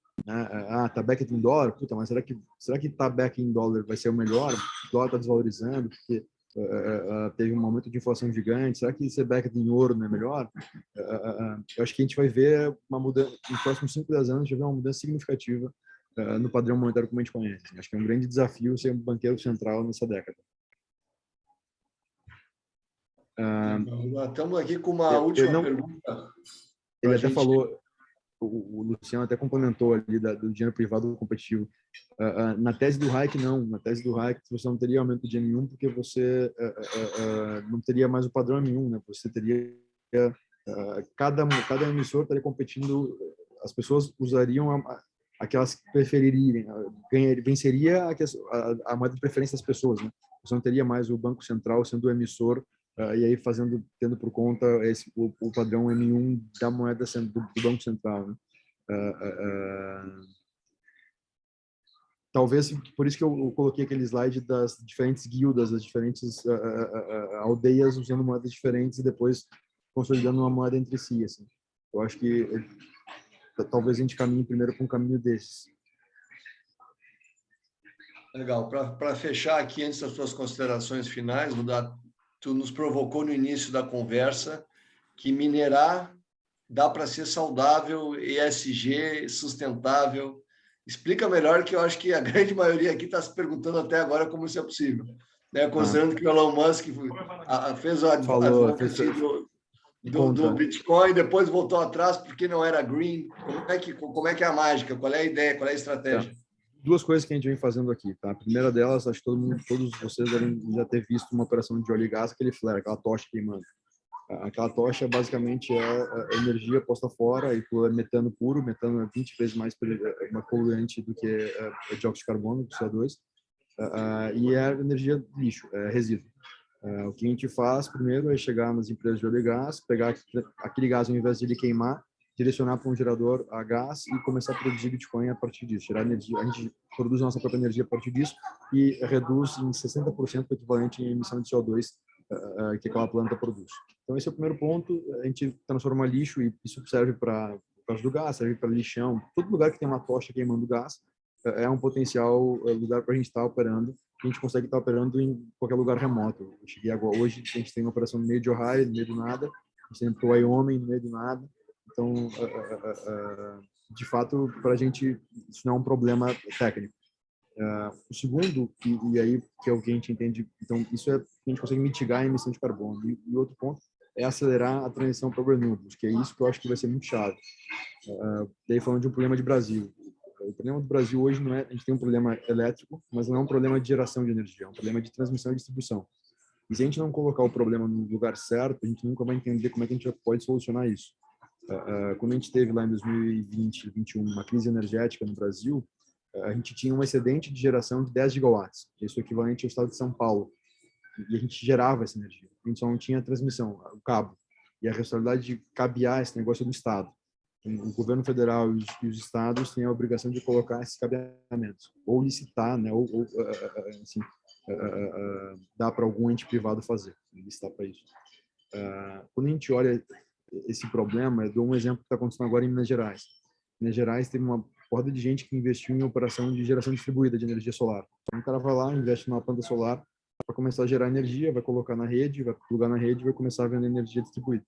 Está backed em dólar? Puta, mas será que está backed em dólar vai ser o melhor? O dólar está desvalorizando, porque teve um aumento de inflação gigante. Será que ser backed em ouro não é melhor? Eu acho que a gente vai ver uma mudança, nos próximos 5, 10 anos, a gente vai ver uma mudança significativa no padrão monetário como a gente conhece. Acho que é um grande desafio ser um banqueiro central nessa década. Estamos aqui com uma última pergunta. Ele até falou, o Luciano até complementou ali do dinheiro privado competitivo. Na tese do Hayek, não. Na tese do Hayek, você não teria aumento de M1 porque você não teria mais o padrão M1, né? Você teria... cada emissor estaria competindo, as pessoas usariam aquelas que prefeririam, venceria a moeda de preferência das pessoas, né? Você não teria mais o Banco Central sendo o emissor e aí tendo por conta o padrão M1 da moeda do Banco Central, né? Talvez por isso que eu coloquei aquele slide das diferentes guildas, das diferentes aldeias usando moedas diferentes e depois consolidando uma moeda entre si, assim. Eu acho que talvez a gente caminhe primeiro para um caminho desses. Legal. Para fechar aqui, antes das suas considerações finais, tu nos provocou no início da conversa que minerar dá para ser saudável, ESG, sustentável. Explica melhor, que eu acho que a grande maioria aqui está se perguntando até agora como isso é possível. Né? Considerando que o Elon Musk fez a advocacy do Bitcoin, depois voltou atrás porque não era green. Como é que é a mágica? Qual é a ideia? Qual é a estratégia? Duas coisas que a gente vem fazendo aqui, tá? A primeira delas, acho que todos vocês devem já ter visto uma operação de óleo e gás, aquele flare, aquela tocha queimando. Aquela tocha basicamente é a energia posta fora e é metano puro. Metano é 20 vezes mais uma poluente do que dióxido de carbono, do CO2, e é energia lixo, é resíduo. O que a gente faz primeiro é chegar nas empresas de óleo e gás, pegar aquele gás, ao invés de ele queimar, direcionar para um gerador a gás e começar a produzir Bitcoin a partir disso. Gerar energia, a gente produz a nossa própria energia a partir disso e reduz em 60% o equivalente em emissão de CO2 que aquela planta produz. Então, esse é o primeiro ponto. A gente transforma lixo, e isso serve para por causa do gás, serve para lixão. Todo lugar que tem uma tocha queimando gás é um potencial lugar para a gente estar operando. A gente consegue estar operando em qualquer lugar remoto. Eu cheguei agora, hoje a gente tem uma operação no meio de Ohio, no meio do nada. A gente tem no Wyoming, no meio do nada. Então, de fato, para a gente, isso não é um problema técnico. O segundo, e aí que é o que a gente entende, então, isso é que a gente consegue mitigar a emissão de carbono. E outro ponto é acelerar a transição para renewables, que é isso que eu acho que vai ser muito chave. Daí falando de um problema de Brasil. O problema do Brasil hoje não é, a gente tem um problema elétrico, mas não é um problema de geração de energia, é um problema de transmissão e distribuição. E se a gente não colocar o problema no lugar certo, a gente nunca vai entender como é que a gente pode solucionar isso. Quando a gente teve lá em 2020, 2021, uma crise energética no Brasil, a gente tinha um excedente de geração de 10 gigawatts, isso é equivalente ao estado de São Paulo. E a gente gerava essa energia. A gente só não tinha transmissão, o cabo. E a responsabilidade de cabear esse negócio é do Estado. O governo federal e os estados têm a obrigação de colocar esses cabeamentos. Ou licitar, né? Ou assim, dar para algum ente privado fazer. Licitar para isso. Quando a gente olha esse problema, eu dou um exemplo que está acontecendo agora em Minas Gerais. Minas Gerais teve uma roda de gente que investiu em operação de geração distribuída de energia solar. Então, o cara vai lá, investe numa planta solar para começar a gerar energia, vai colocar na rede, vai plugar na rede e vai começar a vender energia distribuída.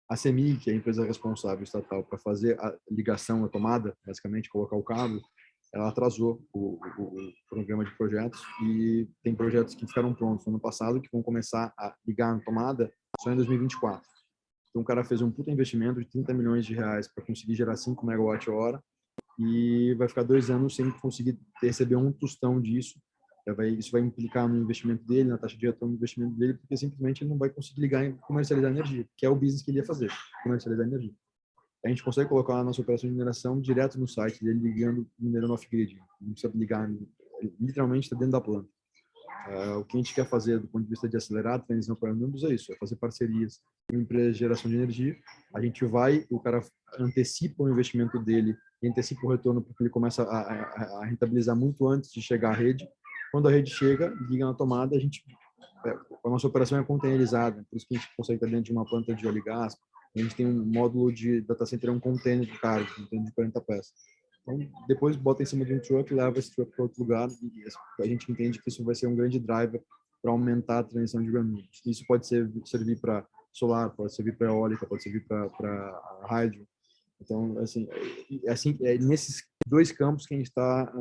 A CEMIG, que é a empresa responsável estatal para fazer a ligação à tomada, basicamente colocar o cabo, ela atrasou o programa de projetos e tem projetos que ficaram prontos no ano passado que vão começar a ligar na tomada só em 2024. Então, o cara fez um puta investimento de 30 milhões de reais para conseguir gerar 5 megawatt-hora e vai ficar 2 anos sem conseguir receber um tostão disso. Isso vai implicar no investimento dele, na taxa de retorno do investimento dele, porque simplesmente ele não vai conseguir ligar e comercializar energia, que é o business que ele ia fazer, comercializar energia. A gente consegue colocar a nossa operação de mineração direto no site dele, ligando, minerando off-grid. Não precisa ligar, literalmente está dentro da planta. O que a gente quer fazer do ponto de vista de acelerar a transição para renewables é isso, é fazer parcerias com empresas de geração de energia. A gente o cara antecipa o investimento dele, antecipa o retorno porque ele começa a rentabilizar muito antes de chegar à rede. Quando a rede chega, liga na tomada, a nossa operação é containerizada, por isso que a gente consegue estar dentro de uma planta de óleo e gás. A gente tem um módulo de data center, um container de carga, um container de 40 peças. Então, depois bota em cima de um truck, leva esse truck para outro lugar e a gente entende que isso vai ser um grande driver para aumentar a transição de renewables. Isso pode servir para solar, pode servir para eólica, pode servir para hydro. Então, assim, nesses 2 campos que a gente está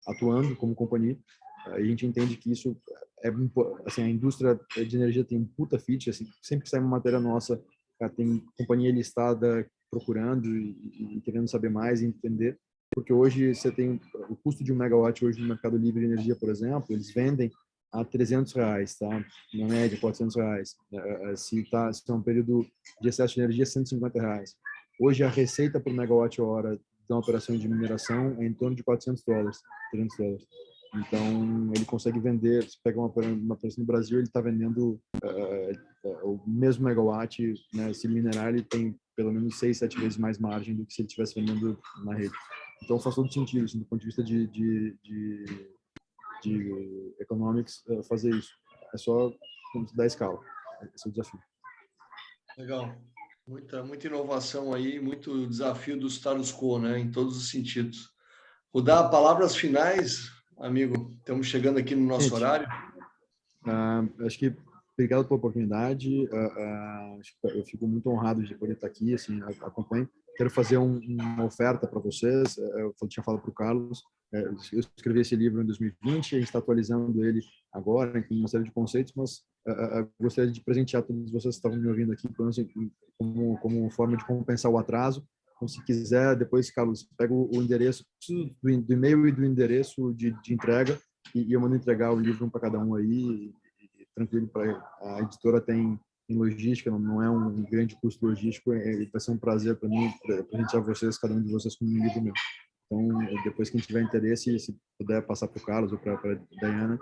atuando como companhia, a gente entende que isso assim, a indústria de energia tem um puta fit, assim, sempre que sai uma matéria nossa, tem companhia listada procurando e querendo saber mais e entender, porque hoje você tem o custo de 1 megawatt hoje no Mercado Livre de Energia, por exemplo, eles vendem a R$300, tá? Na média, R$400. Se é um período de excesso de energia, R$150. Hoje a receita por megawatt-hora de uma operação de mineração é em torno de $400, $300. Então, ele consegue vender, se pega uma operação no Brasil, ele está vendendo o mesmo megawatt, né? Se minerar, ele tem pelo menos 6, 7 vezes mais margem do que se ele estivesse vendendo na rede. Então, faz todo sentido, assim, do ponto de vista de economics, fazer isso. É só dar escala. Esse é o desafio. Legal. Muita inovação aí, muito desafio do status quo, né? Em todos os sentidos. Vou dar palavras finais, amigo. Estamos chegando aqui no nosso horário. Acho que obrigado pela oportunidade. Eu fico muito honrado de poder estar aqui, assim, acompanho. Quero fazer uma oferta para vocês. Eu tinha falado para o Carlos. Eu escrevi esse livro em 2020, a gente está atualizando ele agora, com uma série de conceitos, mas gostaria de presentear todos vocês que estavam me ouvindo aqui, como forma de compensar o atraso. Então, se quiser, depois, Carlos, pega o endereço do e-mail e do endereço de entrega, e eu mando entregar o livro para cada um aí, tranquilo. A editora tem logística, não é um grande custo logístico, vai ser um prazer para mim presentear vocês, cada um de vocês, com um livro meu. Então, depois que tiver interesse, se puder passar para o Carlos ou para a Diana,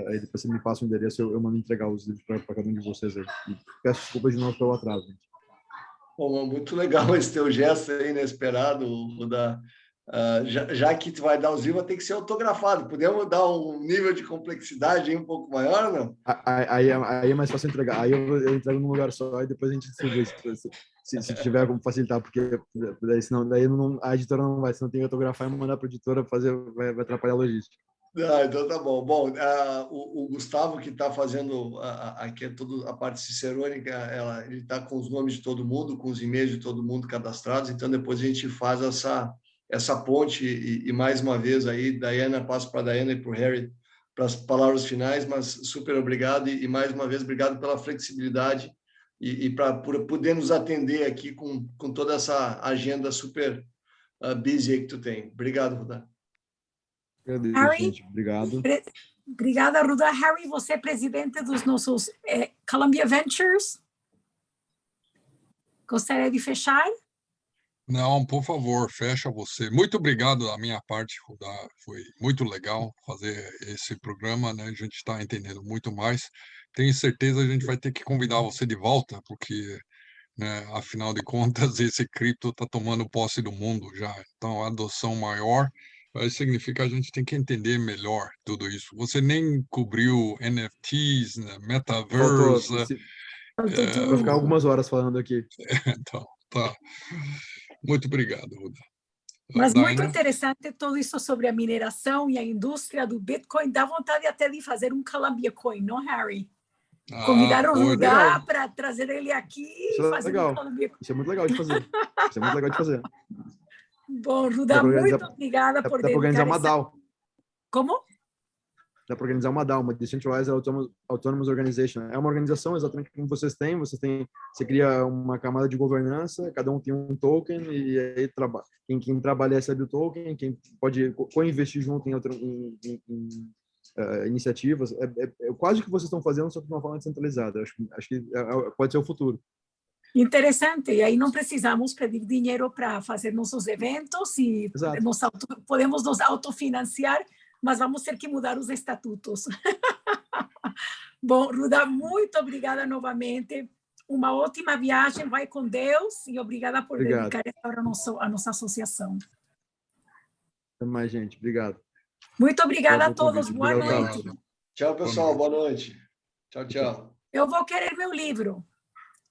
aí depois você me passa o endereço, eu mando entregar os livros para cada um de vocês aí. E peço desculpas de novo pelo atraso, gente. Bom, muito legal esse teu gesto aí, inesperado, Rudá. Já que tu vai dar os livros, vai ter que ser autografado. Podemos dar um nível de complexidade aí um pouco maior, não? Aí é mais fácil entregar. Aí eu entrego num lugar só e depois a gente distribui, se tiver como facilitar, porque senão a editora não vai, senão tem que autografar e mandar para a editora fazer, vai atrapalhar a logística. Então tá bom. Bom, o Gustavo, que está fazendo aqui toda a parte cicerônica, ele está com os nomes de todo mundo, com os e-mails de todo mundo cadastrados, então depois a gente faz essa ponte e mais uma vez aí, Diana, passo para a Diana e para o Harry para as palavras finais, mas super obrigado e mais uma vez obrigado pela flexibilidade e por poder nos atender aqui com toda essa agenda super busy aí que tu tem. Obrigado, Rudá. Harry, gente. Obrigado. Obrigada, Rudá. Harry, você é presidente dos nossos Columbia Ventures. Gostaria de fechar? Não, por favor, fecha você. Muito obrigado da minha parte, Rudá. Foi muito legal fazer esse programa, né? A gente está entendendo muito mais. Tenho certeza que a gente vai ter que convidar você de volta, porque, né, afinal de contas, esse cripto está tomando posse do mundo já. Então, a adoção maior vai significar que a gente tem que entender melhor tudo isso. Você nem cobriu NFTs, né, Metaverse. Vou ficar algumas horas falando aqui. Então, tá. Muito obrigado, Rudá. Mas muito interessante tudo isso sobre a mineração e a indústria do Bitcoin. Dá vontade até de fazer um Columbia Coin, não, Harry? Convidar o Rudá para trazer ele aqui e fazer um Columbia Coin. Isso é muito legal de fazer. Bom, Rudá, muito obrigada por dedicar organizar uma DAO. Como? Dá para organizar uma DAO, uma Decentralized Autonomous Organization. É uma organização exatamente como vocês têm. Você cria uma camada de governança, cada um tem um token e aí quem trabalha recebe o token, quem pode co-investir junto em iniciativas. É quase o que vocês estão fazendo, só que de uma forma descentralizada. Acho que pode ser o futuro. Interessante. E aí não precisamos pedir dinheiro para fazer nossos eventos e podemos nos autofinanciar, mas vamos ter que mudar os estatutos. Bom, Rudá, muito obrigada novamente. Uma ótima viagem, vai com Deus e obrigada por dedicar essa hora à nossa associação. Até mais, gente. Obrigado. Muito obrigada a todos. Boa noite. Tchau, pessoal. Boa noite. Tchau, tchau. Eu vou querer meu livro.